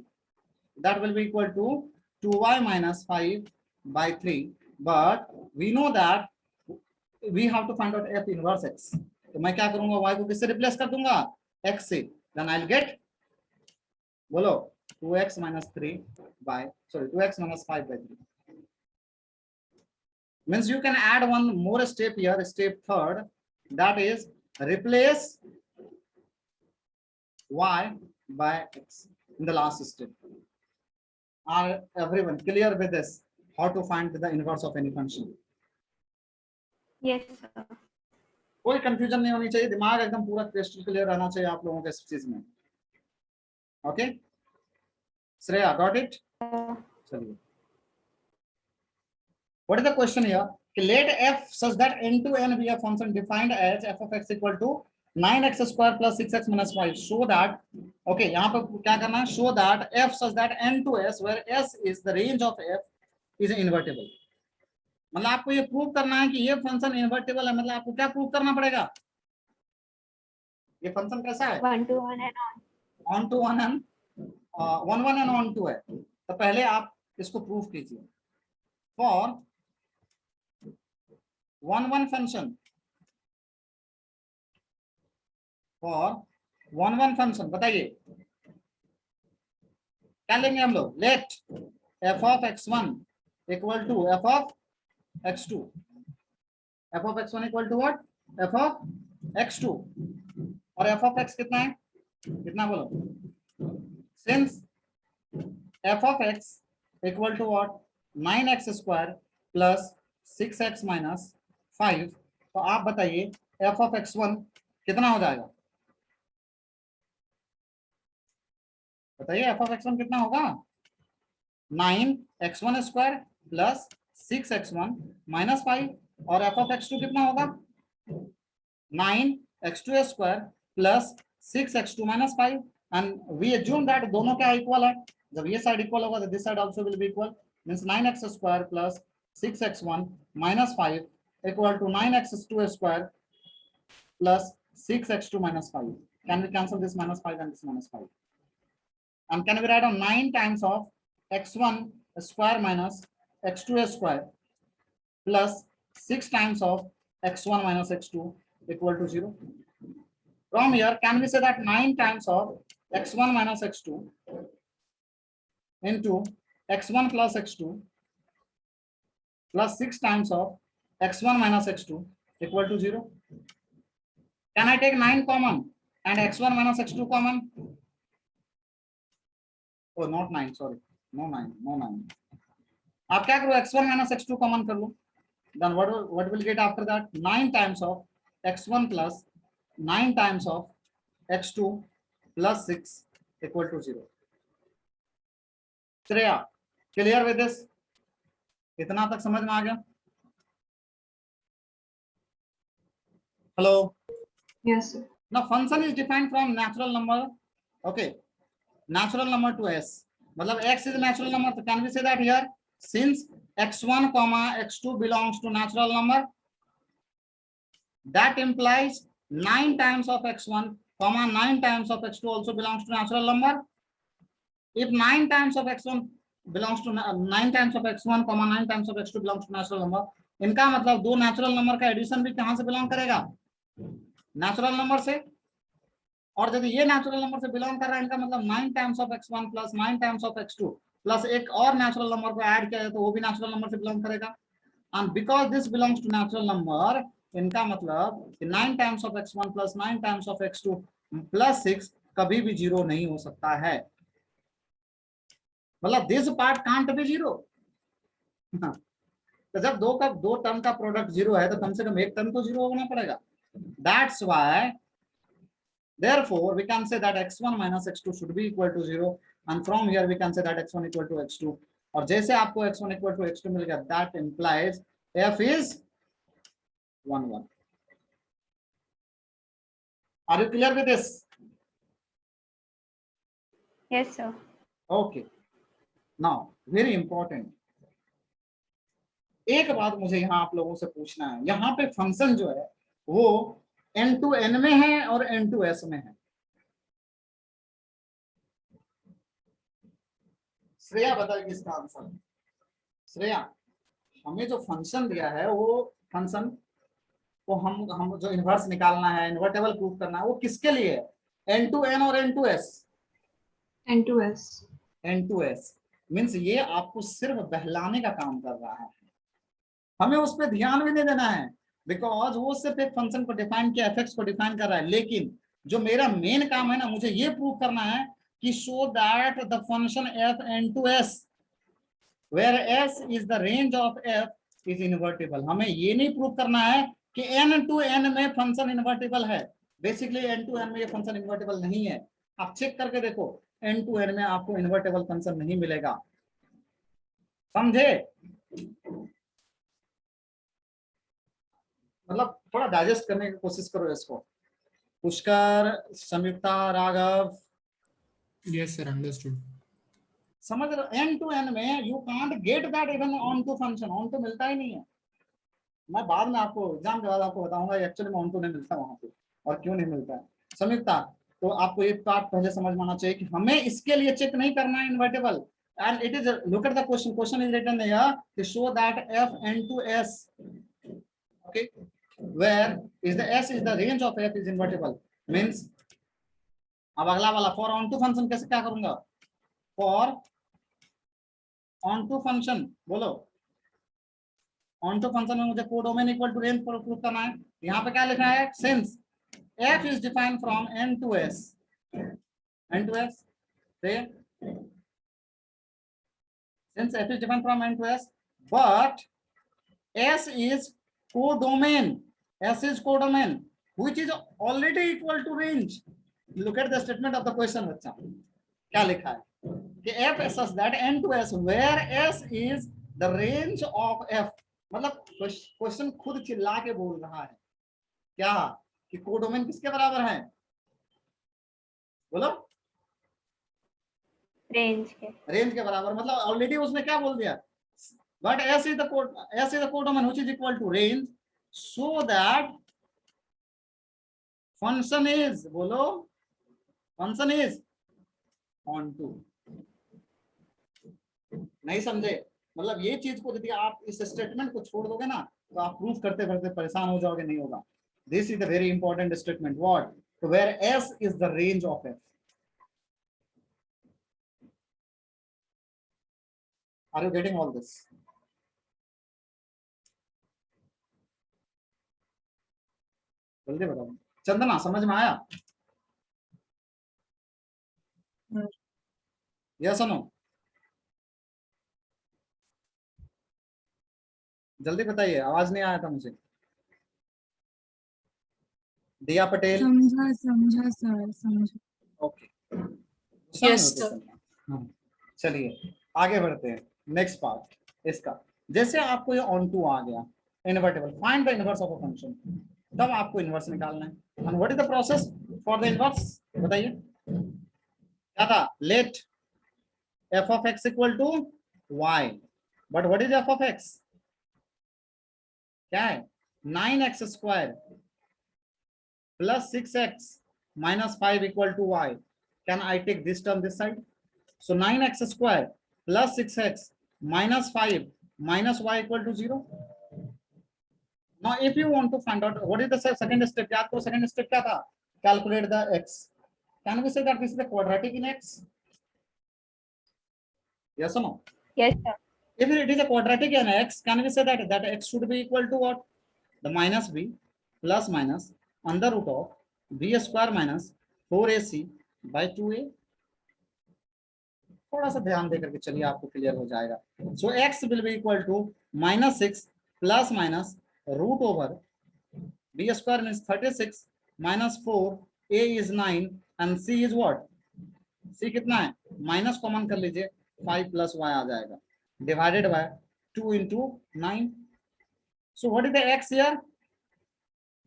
that will be equal to 2y minus 5 by 3, but we know that we have to find out f inverse x। तो मैं क्या करूंगा, y को किससे replace कर दूंगा, x से, then I'll get बोलो 2x minus 3 by, sorry 2x minus 5 by 3, means you can add one more step here, step third, that is replace y by x in the last step। Are everyone clear with this, how to find the inverse of any function? Yes, sir. कोई confusion नहीं होनी चाहिए, दिमाग एकदम पूरा crystal clear रहना चाहिए आप लोगों के इस चीज में। Okay, Shreya got it? चलिए, what is the question here, let f such that n to n be a function defined as f of x equal to 9x square plus 6x minus 5, so that, okay, यहाँ पर क्या करना है, show that f such that n to s where s is the range of f is invertible। मतलब आपको ये prove करना है कि ये फंक्शन इन्वर्टिबल है, मतलब आपको क्या प्रूव करना पड़ेगा, ये फंक्शन कैसा है, 1 to 1 and on. Onto one and 1 1 and onto है। तो पहले आप इसको प्रूव कीजिए, फॉर 1 1 फंक्शन, फॉर 1 1 फंक्शन बताइए क्या लेंगे हम लोग, let f of x1 equal to f of x2, f of x1 equal to what, f of x2, और f of x कितना है, कितना बोलो, since f of x equal to what 9x square plus 6x minus 5, तो आप बताइए f of x1 कितना हो जाएगा, बताइए f of x1 कितना होगा, 9x1 square plus 6x1 minus 5, और f of x2 कितना होगा, 9x2 square plus 6x2 minus 5, and we assume that दोनों क्या इक्वल है, जब ये साइड इक्वल होगा तो this side also will be equal, means 9x square plus 6x1 minus 5 equal to 9x2 square plus 6x2 minus 5. Can we cancel this minus 5 and this minus 5? And can we write down 9 times of x1 square minus x2 square plus 6 times of x1 minus x2 equal to 0? From here, can we say that 9 times of x1 minus x2 into x1 plus x2 plus 6 times of x1 minus x2 equal to 0? Can I take 9 common and x1 minus x2 common? Oh, not 9, sorry. No 9, no 9. आप क्या करो, x1 minus x2 common कर लो. Then what will get after that? 9 times of x1 plus 9 times of x2 plus 6 equal to 0. Shreya, clear with this? इतना तक समझ में आ गया? Hello. Yes, sir. Now function is defined from natural number. Okay, natural number to s. मतलब x is natural number. So can we say that here, since x1 comma x2 belongs to natural number, that implies 9 times of x1 comma 9 times of x2 also belongs to natural number. If 9 times of x1 belongs to 9 times of x1 comma 9 times of x2 belongs to natural number, इनका मतलब दो natural number का addition भी कहां से belong करेगा, natural number से, और यदि ये नेचुरल नंबर से बिलोंग कर रहा है इनका मतलब 9 times of x1 plus 9 times of x2 plus एक और नेचुरल नंबर को ऐड किया है तो वो भी नेचुरल नंबर से बिलोंग करेगा, and because this belongs to natural number, इनका मतलब 9 times of x1 plus 9 times of x2 plus 6 कभी भी जीरो नहीं हो सकता है, मतलब this part can't be zero. तो जब दो टर्म का प्रोडक्ट जीरो है तो कम से कम एक टर्म तो जीरो होना पड़ेगा. That's why, therefore, we can say that x1 minus x2 should be equal to 0, and from here we can say that x1 equal to x2. और जैसे आपको x1 equal to x2 मिल गया, that implies f is 1 1. Are you clear with this? Yes, sir. Okay. Now, very important. एक बात मुझे यहाँ आप लोगों से पूछना है, यहाँ पे फंक्शन जो है वो n to n में है और n to s में है. श्रेया बताएगी इसका आंसर. श्रेया, हमें जो फंक्शन दिया है वो फंक्शन को हम जो इन्वर्स निकालना है, इन्वर्टेबल प्रूव करना है, वो किसके लिए है, n to n और n to s? N to S. n to s means ये आपको सिर्फ बहलाने का काम कर रहा है, हमें उस पर ध्यान भी नहीं देना है, बिकॉज वो सिर्फ एक फंक्शन को डिफाइन किया, एफ को डिफाइन कर रहा है. लेकिन जो मेरा मेन काम है ना, मुझे ये प्रूव करना है कि show that the function f N to S where S is the range of f is invertible. हमें ये नहीं प्रूव करना है कि एन टू एन में फंक्शन इन्वर्टेबल है. बेसिकली एन टू एन में ये फंक्शन इन्वर्टेबल नहीं है. आप चेक करके देखो, एन टू एन में आपको इन्वर्टेबल फंक्शन नहीं मिलेगा. समझे? मतलब थोड़ा डाइजेस्ट करने की कोशिश करो इसको. पुष्कर, संयुक्ता, राघव. Yes, sir. Understood. समझ रहे? एन टू एन में you can't get that even onto function. Onto मिलता ही नहीं है. मैं बाद में आपको एग्जाम के बाद आपको बताऊंगा एक्चुअली में ऑन टू नहीं मिलता वहां पे और क्यों नहीं मिलता है. संयुक्ता, तो आपको एक बात पहले समझ में आना चाहिए कि हमें इसके लिए चेक नहीं करना है invertible. And it is, look at the question. Question is written here to show that f N to S, okay, where is the s is the range of f is invertible. means अब अगला वाला for onto function कैसे क्या करूंगा, for onto function, बोलो onto function में मुझे codomain equal to range proof करना है। यहाँ पे क्या लिखा है, since f is defined from n to s, say since f is defined from n to s, but s is codomain, which is already equal to range. Look at the statement of the question बच्चा, क्या लिखा है कि f such that n to s where s is the range of f, मतलब question खुद चिल्ला के बोल रहा है क्या कि कोडोमेन किसके बराबर है, बोलो रेंज के। रेंज के बराबर, मतलब ऑलरेडी उसने क्या बोल दिया, but s is the codomain which is equal to range so that function is, बोलो function is on to। नहीं समझे, मतलब ये चीज को यदि आप इस स्टेटमेंट को छोड़ दोगे ना तो आप प्रूफ करते करते परेशान हो जाओगे, नहीं होगा। This is the very important statement, what, तो where s is the range of f। Are you getting all this? जल्दी बताओ, चंदना समझ में आया? यस और नो? जल्दी बताइए, आवाज नहीं आया था मुझे। दिया पटेल, समझा सर, समझा। Okay, Yes, sir. चलिए आगे बढ़ते हैं। नेक्स्ट पार्ट इसका, जैसे आपको ये ऑन टू आ गया, invertible, find the inverse of a function, तब आपको इनवर्स निकालना है। And what is the process for the inverse, बताइए क्या था, let f of x equal to y, but what is f of x, क्या है, 9x square plus 6x minus 5 equal to y. Can I take this term this side? So 9x square plus 6x minus 5 minus y equal to 0. Now if you want to find out what is the second step, याद करो second step क्या था, calculate the x. Can we say that this is the quadratic in x? Yes or no? Yes, sir. If it is a quadratic in x, can we say that x should be equal to what? The minus b plus minus under root of b square minus 4ac by 2a. थोड़ा सा ध्यान देकर के चलिए, आपको clear हो जाएगा। So x will be equal to minus 6 plus minus root over b square means 36 minus 4, a is 9 and c is what? c कितना है, माइनस कॉमन कर लीजिए, 5 plus y आ जाएगा, divided by 2 into 9. So what is the x here?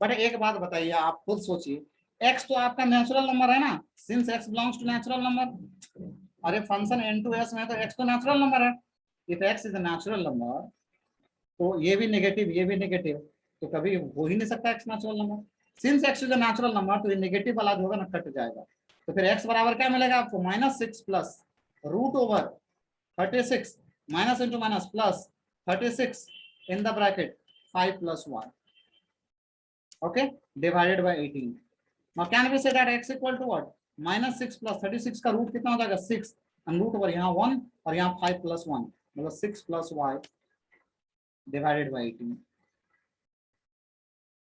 But एक बात बताइए, आप खुद सोचिए, x तो आपका नेचुरल नंबर है ना, since x belongs to natural number. अरे फंक्शन n to s में तो x तो नेचुरल नंबर है। If x is a natural number तो ये भी नेगेटिव, तो कभी हो ही नहीं सकता x natural number. Since x is a natural number तो ये नेगेटिव वाला जो होगा ना कट जाएगा, तो फिर x बराबर क्या मिलेगा आपको, -6 plus root over 36 minus into minus plus 36 in the bracket 5 plus y. Okay, divided by 18. Now can we say that x equal to what, -6 plus 36 का रूट कितना हो जाएगा 6 and रूट ओवर यहाँ 1 और यहाँ 5 plus 1, मतलब 6 plus y divided by 18.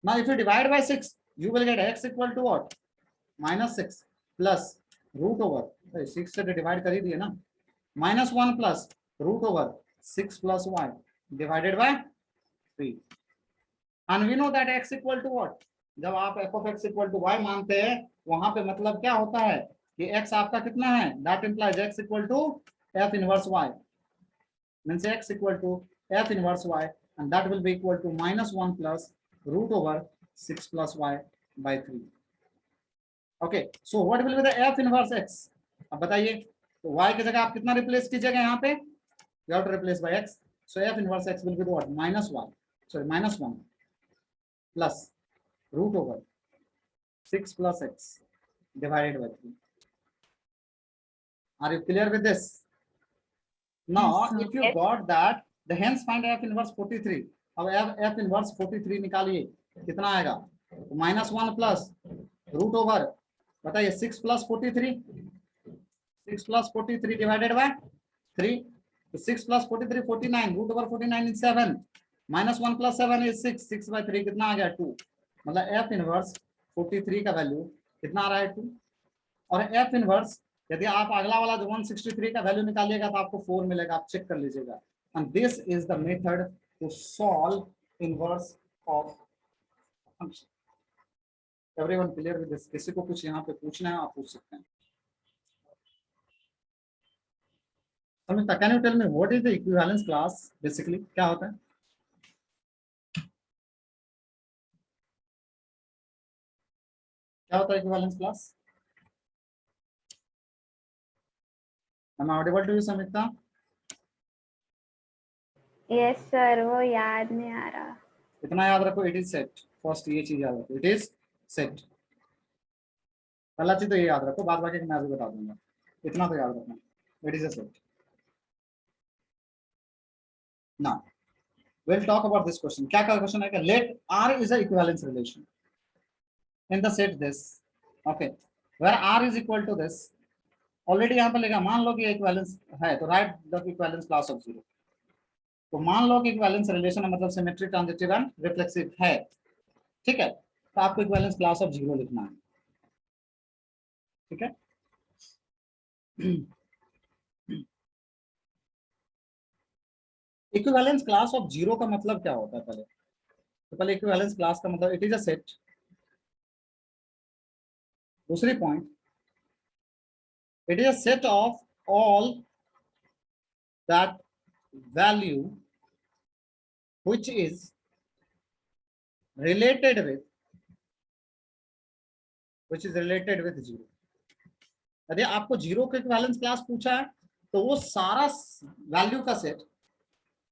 Now if you divide by 6 you will get x equal to what, -6 plus root over 6 से divide कर ही दिए ना, -1 plus root over 6 plus y divided by 3. And we know that x equal to what, जब आप f of x equal to y मानते हैं वहां पे मतलब क्या होता है कि x आपका कितना है, that implies x equal to f inverse y, means x equal to f inverse y and that will be equal to -1 plus root over 6 plus y by 3. Okay, so what will be the f inverse x? अब बताइए, तो y की जगह आप कितना replace कीजिएगा, यहाँ पे you have to replace by x, so f inverse x will be what, -1 plus root over 6 plus x divided by 3. Are you clear with this? Now Yes, sir. if you got that, the hence find f inverse 43. अब f inverse 43 निकालिए, कितना आएगा, -1 plus root over, बताइए 6 plus 43, 6 plus 43 divided by 3. So 6 plus 43 49, root over 49 is 7, minus 1 plus 7 is 6, 6 by 3 कितना आ गया 2, मतलब f inverse 43 का value कितना आ रहा है 2, और f इनवर्स यदि आप अगला वाला जो 163 का वैल्यू निकालिएगा तो आपको 4 मिलेगा, आप चेक कर लीजिएगा। And this is the method to solve inverse of function. Everyone clear with this? किसी को कुछ यहाँ पे पूछना है आप पूछ सकते हैं। Samita, can you tell me what is the equivalence class? Basically क्या होता है? क्या होता है equivalence class? Am I audible to you, Samita? Yes sir, वो याद नहीं आ रहा। इतना याद रखो, इट इज सेट। फर्स्ट ये चीज याद रखो, इट इज सेट। पहला चीज तो ये याद रखो, बाद बाकी मैं अभी बता दूंगा, इतना तो याद रखना, it is a set. Now we'll talk about this question। क्या क्वेश्चन है? Let R is a equivalence relation in the set this, okay, where R is equal to this। Already यहाँ पर लिखा, मान लो कि इक्विवेलेंस है तो right the equivalence class of zero. तो मान लो कि इक्विवेलेंस रिलेशन है, मतलब सिमेट्री, ट्रांजिटिव एंड रिफ्लेक्सिव है, ठीक है, तो आपको इक्विवेलेंस क्लास ऑफ जीरो लिखना है, ठीक है। इक्विवेलेंस क्लास ऑफ जीरो का मतलब क्या होता है? पहले इक्विवेलेंस क्लास का मतलब इट इज अ सेट। दूसरी point, it is a set of all that value which is related with zero। यदि आपको जीरो का इक्विवेलेंस क्लास पूछा है तो वो सारा वैल्यू का सेट,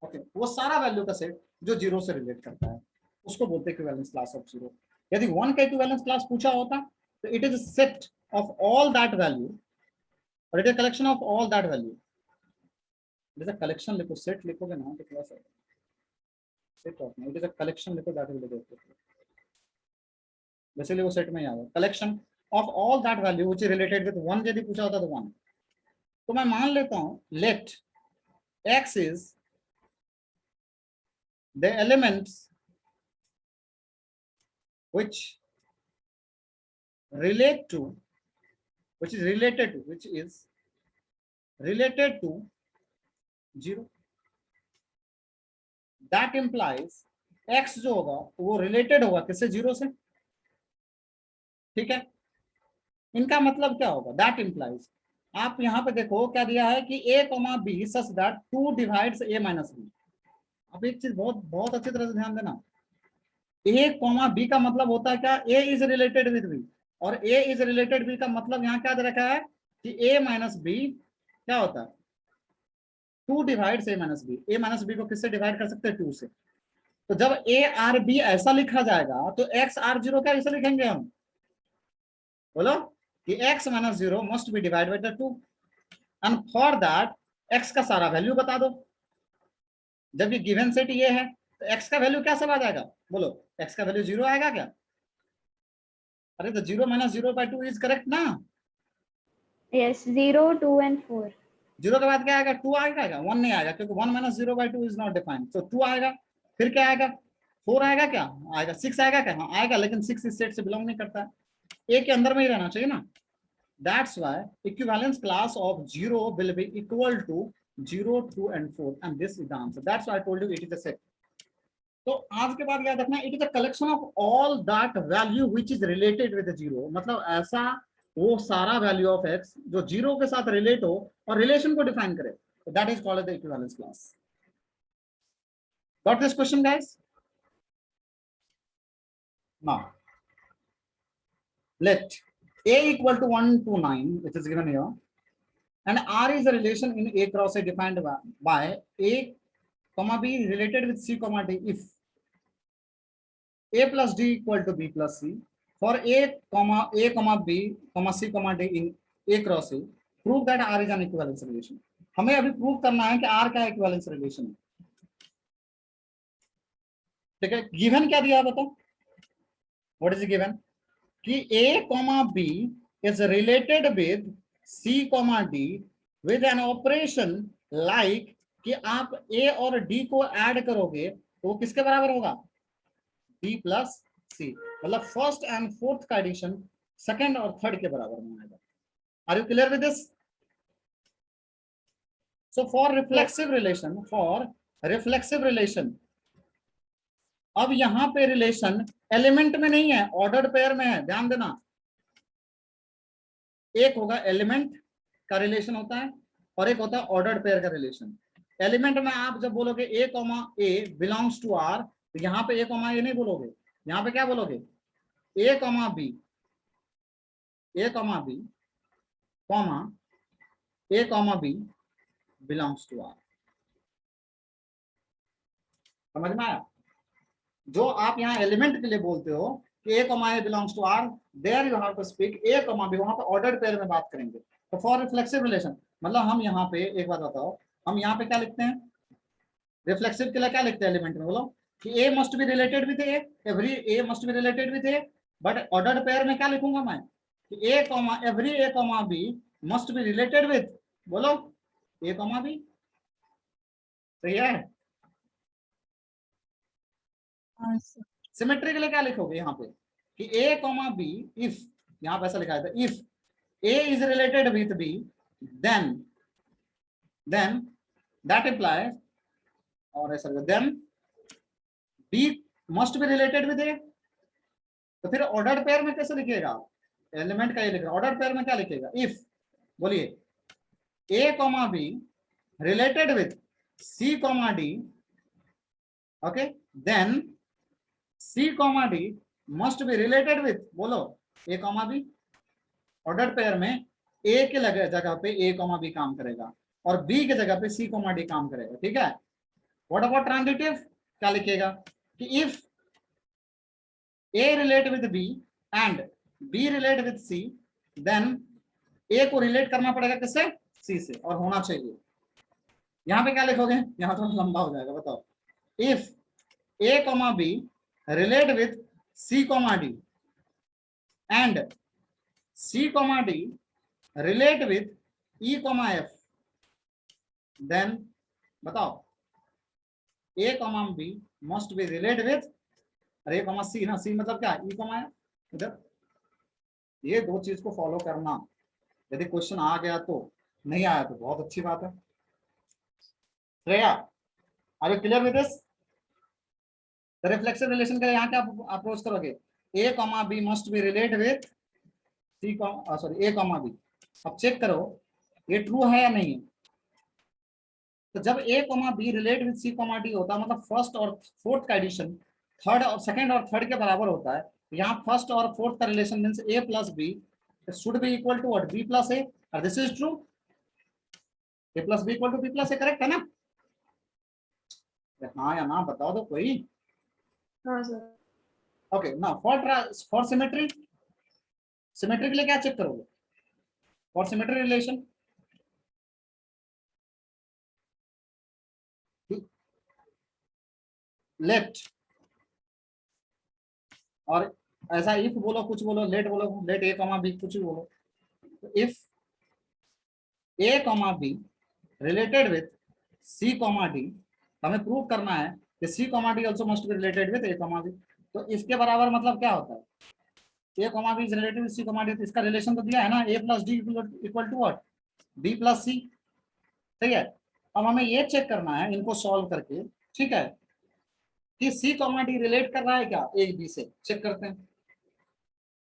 ओके, वो सारा वैल्यू का सेट जो जीरो से रिलेट करता है उसको बोलते हैं इक्विवेलेंस क्लास ऑफ जीरो। यदि वन का इक्विवेलेंस क्लास पूछा होता तो it is a set of all that value, और it is collection of all that value. It is a collection लिखो, सेट लिखोगे ना तो थोड़ा सा set of, it is a collection लिखो, दैट विल बी बेसिकली वो सेट में ही आ गया, collection of all that value which is related with one. यदि पूछा होता तो वन, तो मैं मान लेता हूं let x is the elements which relate to, which is related to zero। that implies x जो होगा वो रिलेटेड होगा किससे? जीरो से, ठीक है। इनका मतलब क्या होगा? that implies, आप यहां पे देखो क्या दिया है कि a, b such that 2 divides a minus b। आप एक चीज बहुत बहुत अच्छी तरह से ध्यान देना, a, b का मतलब होता है क्या? a is related with b, और a इज रिलेटेड b का मतलब यहाँ क्या दे रखा है कि a माइनस b क्या होता है? 2 divides a minus b। a minus b को किससे डिवाइड कर सकते हैं? 2 से। तो जब a r b ऐसा लिखा जाएगा तो x r जीरो क्या इसे लिखेंगे हम? बोलो कि x minus zero must be divide by 2, and for that x का सारा वैल्यू बता दो। जब ये गिवन सेट ये है तो x का वैल्यू क्या सब आ जाएगा? बोलो x का वैल्यू जीरो आएगा क्या? अरे तो 0 माइनस 0 बाय 2 इज करेक्ट ना? Yes, 0, 2 and 4। जीरो के बाद क्या आएगा? 2 आएगा क्या? 1 नहीं आएगा, क्योंकि 1 minus 0 by 2 is not defined. तो 2 आएगा, फिर क्या आएगा? 4 आएगा, क्या आएगा? 6 आएगा क्या? हाँ आएगा, लेकिन 6 इस सेट से बिलोंग नहीं करता है, ए के अंदर में ही रहना चाहिए ना। That's why equivalence class of 0 will be equal to 0, 2 and 4, and this is the answer। That's why I told you it is a set। तो आज के बाद याद रखना, it is a collection of all that value which is related with zero. मतलब ऐसा वो सारा वैल्यू ऑफ x जो जीरो के साथ रिलेट हो और रिलेशन को डिफाइन करे, that is called the equivalence class. Got this question guys? Now let a equal to 1 to 9, which is given here, and r is a relation in a cross a defined by a comma b related with c comma d if a plus d equal to b plus c for a comma b comma c comma d in a cross a, prove that r is an equivalence relation। हमें अभी prove करना है कि r क्या equivalence relation है, ठीक है। Given क्या दिया बताओ? What is given? कि a comma b is related with C comma D with an operation like कि आप ए और डी को ऐड करोगे तो वो किसके बराबर होगा, बी प्लस सी, मतलब फर्स्ट एंड फोर्थ का एडिशन सेकंड और थर्ड के बराबर में आएगा। Are you clear with this? So for reflexive relation, अब यहां पे रिलेशन एलिमेंट में नहीं है, ऑर्डर्ड पेयर में है, ध्यान देना। एक होगा एलिमेंट का रिलेशन होता है और एक होता है ऑर्डर्ड पेयर का रिलेशन। एलिमेंट में आप जब बोलोगे A comma A belongs to R, तो यहाँ पे ए कॉमा ए नहीं बोलोगे, यहाँ पे क्या बोलोगे, A comma B, A comma B comma A comma B belongs to R. समझ में आया? जो आप यहाँ एलिमेंट के लिए बोलते हो कि A comma A belongs to R, there you have to speak A comma B, वहां पे ऑर्डर्ड पेयर में बात करेंगे। तो फॉर रिफ्लेक्सिव रिलेशन, मतलब हम यहाँ पे एक बात बताओ, हम यहाँ पे क्या लिखते हैं, रिफ्लेक्सिव के लिए क्या लिखते हैं एलिमेंट में, बोलो कि A must be related with A, every A must be related with A, but ordered pair में क्या लिखूंगा मैं कि A comma every A comma B must be related with, बोलो ए कॉमा बी। सही है? हाँ सर। सिमेट्री के लिए क्या लिखोगे यहाँ पे कि ए कॉमा बी इफ, यहाँ पे ऐसा लिखा है if A is related with B then that implies, और ऐसा then B must be related with A. तो फिर ऑर्डर्ड पेयर में कैसे लिखिएगा, एलिमेंट का ये लिख रहा, ऑर्डर्ड पेयर में क्या लिखेगा, इफ, बोलिए A comma B related with C comma D, okay, then C comma D must be related with, बोलो A comma B. Ordered pair में ए के जगह पे ए कॉमा बी काम करेगा और बी के जगह पे सी कॉमा डी काम करेगा, ठीक है। व्हाट अबाउट ट्रांजिटिव, क्या लिखेगा कि if A relate with B and B relate with C, then A को रिलेट करना पड़ेगा किससे, सी से, और होना चाहिए। यहां पे क्या लिखोगे, यहां थोड़ा लंबा हो जाएगा, बताओ, if A comma B relate with C comma D and C comma D relate with E comma F, then बताओ A comma B must be relate with, अरे A comma C ना, C मतलब क्या, E comma F। इधर ये दो चीज को फॉलो करना, यदि क्वेश्चन आ गया तो, नहीं आया तो बहुत अच्छी बात है। Shreya, are you clear with this? Reflexive relation का यहाँ क्या अप्रोच करोगे, A comma B must be relate with C comma, sorry A comma B. अब चेक करो ये ट्रू है या नहीं है। तो जब A comma B relate with C comma D होता है, मतलब फर्स्ट और फोर्थ का एडिशन थर्ड और सेकंड और थर्ड के बराबर होता है। यहाँ फर्स्ट और फोर्थ का relation means A plus B should be equal to what, B plus A, और this is true, A plus B equal to B plus A, correct है ना? हाँ या ना बताओ तो कोई। हाँ sir. Okay, now for symmetry, symmetry के लिए क्या चेक करोगे, फॉर सिमेट्री रिलेशन लेट, और ऐसा इफ बोलो, कुछ बोलो, लेट बोलो, लेट ए कॉमा बी, कुछ भी बोलो। तो if A comma B related with C comma D, हमें प्रूव करना है कि C comma D also must be related with A comma B. तो इसके बराबर मतलब क्या होता है, A comma B is related with C comma D, इसका रिलेशन तो दिया है ना, A plus D equal to what, B plus C. सही है। अब हमें ये चेक करना है इनको सॉल्व करके, ठीक है, कि सी कॉमा डी रिलेट कर रहा है क्या ए बी से, चेक करते हैं।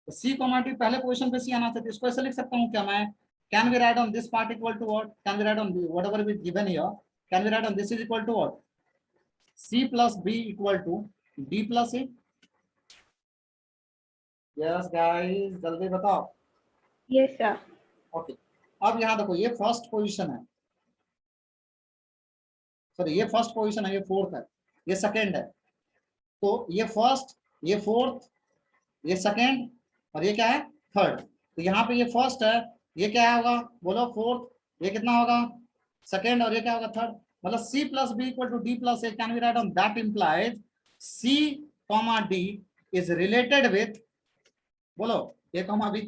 तो सी कॉमा डी पहले पोजीशन पे सी आना चाहिए, इसको ऐसे लिख सकता हूँ क्या मैं, can we write on this part equal to what, can we write on whatever we given here, can we write on this is equal to what, C plus B equal to D plus A. Yes guys, जल्दी बताओ। Yes sir. Okay, अब यहाँ देखो ये first position है, sorry ये first position है, ये फोर्थ है, ये सेकंड है। तो ये फर्स्ट, ये फोर्थ, ये सेकंड, और ये क्या है, थर्ड। तो यहाँ पे ये फर्स्ट है, ये क्या होगा, बोलो फोर्थ, ये कितना होगा, सेकंड, और ये क्या होगा, थर्ड। मतलब C plus B equal to D plus A, can we write on that implies C comma D is related with, बोलो ए कॉमा बी,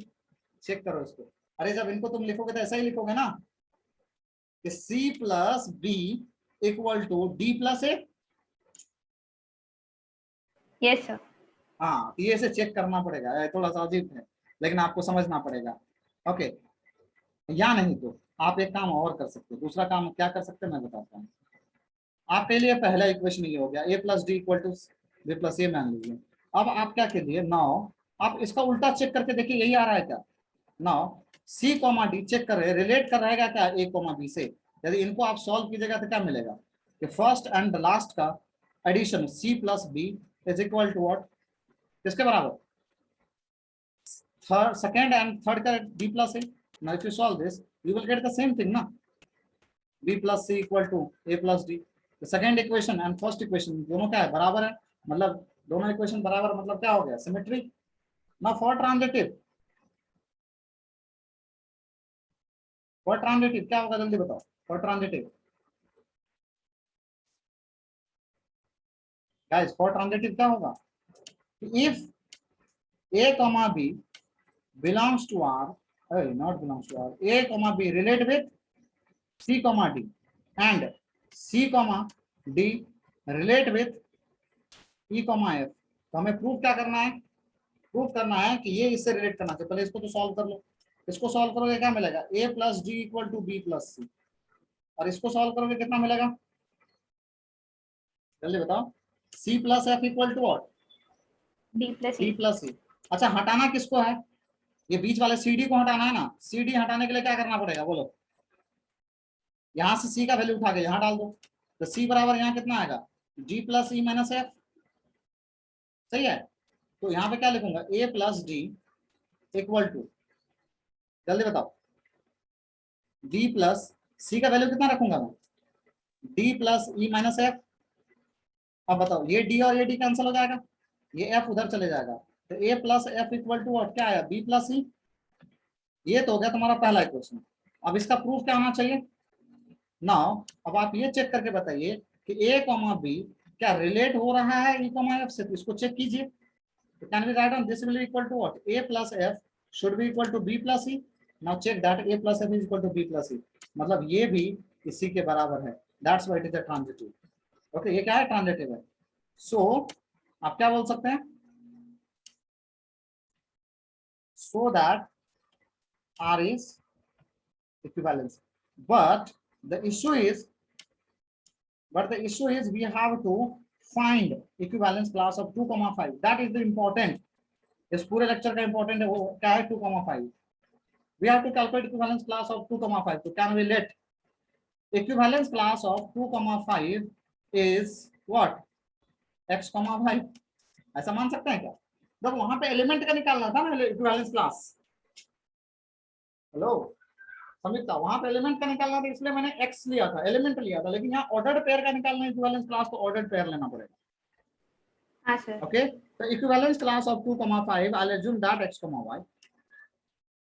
चेक करो इसको। अरे जब इनको तुम लिखोगे तो ऐसा ही लिखोगे ना कि C plus B equal to D plus A. Yes sir. हाँ, ये से चेक करना पड़ेगा, ये थोड़ा सा अजीब है लेकिन आपको समझना पड़ेगा। ओके, या नहीं तो आप एक काम और कर सकते हो। दूसरा काम क्या कर सकते हैं मैं बताता हूँ। आपके लिए पहला इक्वेशन ये हो गया A plus D equal to B plus A मान लीजिए। अब आप क्या कीजिए, नाउ आप इसका उल्टा चेक करके देखिए यही आ रहा है क्या। Now C comma D check कर रहे, रिलेट कर रहेगा क्या ए कॉमा बी से। यदि इनको आप सॉल्व कीजिएगा तो क्या मिलेगा कि फर्स्ट एंड लास्ट का addition C plus B is equal to what, किसके बराबर, थर्ड सेकंड एंड थर्ड का B plus A. Now if you solve this you will get the same thing ना, B plus C equal to A plus D. Second equation and first equation दोनों क्या है, बराबर है, मतलब दोनों equation बराबर, मतलब क्या हो गया, सिमेट्री। ना फॉर ट्रांजिटिव, फॉर ट्रांजिटिव क्या होगा जल्दी बताओ, for transitive guys, for transitive क्या होगा, if a comma b belongs to r, not belongs to r, a comma b relate with c comma d and c comma d relate with e comma f। तो हमें proof क्या करना है, proof करना है कि ये इससे रिलेट करना चाहिए। पहले इसको तो सॉल्व कर लो, इसको सॉल्व करोगे क्या मिलेगा, a plus D equal to B plus C, और इसको सॉल्व करोगे कितना मिलेगा, जल्दी बताओ, c plus f equal to what, D plus d plus C. अच्छा हटाना किसको है, ये बीच वाले CD को हटाना है ना। CD हटाने के लिए क्या करना पड़ेगा बोलो, यहां से C का वैल्यू उठा के यहां डाल दो, तो C बराबर यहाँ कितना आएगा, G plus E minus F, सही है। तो यहाँ पे क्या लिखूंगा, A plus D equal to, जल्दी बताओ, D प्लस C का वैल्यू कितना रखूंगा मैं, D plus E minus F. अब बताओ ये D और ये D कैंसिल हो जाएगा, ये F उधर चले जाएगा, तो A plus F equal to क्या आया, B प्लस सी। ये तो हो गया तुम्हारा पहला इक्वेशन। अब इसका प्रूफ क्या होना चाहिए, नाउ अब आप ये चेक करके बताइए कि a कॉमा b क्या रिलेट हो रहा है e कॉमा f से, तो इसको चेक कीजिए। तो can we write on this will equal to what, a plus f should be equal to b plus e। Now check that a plus f is equal to b plus e, मतलब ये भी इसी के बराबर है, that's why it is a transitive. Okay, ये क्या है, ट्रांजिटिव है। सो आप क्या बोल सकते हैं, so that r is equivalence, but the issue is we have to find equivalence class of 2,5, that is the important, इस पूरे लेक्चर का इंपॉर्टेंट है, वो क्या है 2,5, we have to calculate equivalence class of 2,5। तो can we let equivalence class of 2,5 is what, x, y, ऐसा मान सकते हैं क्या, जब वहां पे एलिमेंट का निकालना था ना इक्विवेलेंस क्लास, हेलो समीक्षा, वहां पे एलिमेंट का निकालना था इसलिए मैंने x लिया था, एलिमेंट लिया था, लेकिन यहाँ ऑर्डर्ड पेयर का निकालना है इक्विवेलेंस क्लास, तो ऑर्डर्ड पेयर लेना पड़ेगा। हाँ सर। ओके, तो equivalence class of 2,5 I will assume that x, y,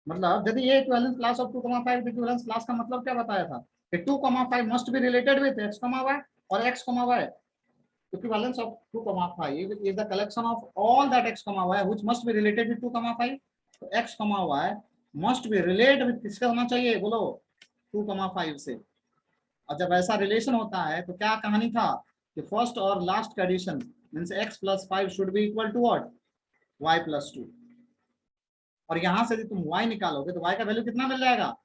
मतलब यदि ये equivalence class of 2,5, equivalence class का मतलब क्या बताया था कि 2,5 must be related with x, y और x, y। Equivalence of 2,5 is the collection of all that x, y which must be related with 2,5। तो x, y must be related with किसका होना चाहिए बोलो, 2,5 से। और जब ऐसा रिलेशन होता है तो क्या कहानी था कि फर्स्ट और लास्ट का addition means x plus 5 should be equal to what, y plus 2। और यहां से यदि तुम y निकालोगे तो y का वैल्यू कितना मिल जाएगा,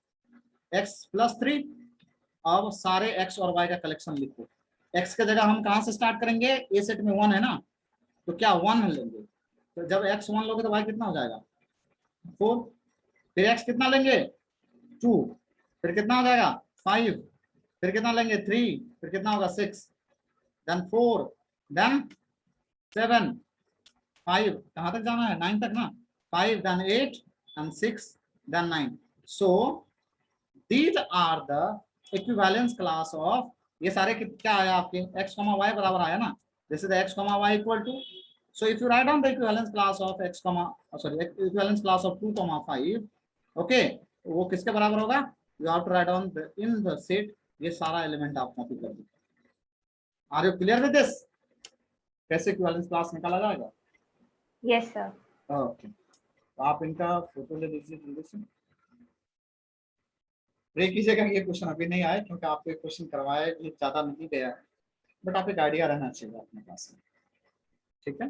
x प्लस 3। अब सारे x और y का कलेक्शन लिखो, x के जगह हम कहां से स्टार्ट करेंगे, ए सेट में 1 है ना, तो क्या 1 लेंगे, तो जब x 1 लोगे तो y कितना हो जाएगा 4, फिर x कितना लेंगे 2, फिर कितना हो जाएगा 5, फिर कितना लेंगे 3, फिर कितना होगा 6, देन 4, देन 7, 5, कहां तक जाना है 9 तक ना, 5, then 8 and 6, then 9। So these are the equivalence class of, ये सारे क्या आया आपके x, y बराबर आया ना, this is x, y equal to, so if you write down the equivalence class of x, equivalence class of 2,5, okay, वो किसके बराबर होगा, you have to write down in the set, ये सारा एलिमेंट आप कॉपी कर दीजिए। Are you clear with this, कैसे इक्विवेलेंस क्लास निकाला जाएगा। Yes sir. ओके, तो आप इनका फोटो ले लीजिए जल्दी से। प्रे कीजिएगा कि ये क्वेश्चन अभी नहीं आए, क्योंकि आपको एक क्वेश्चन करवाया ये ज्यादा नहीं गया है, बट आप एक आइडिया रहना चाहिए अपने पास में, ठीक है।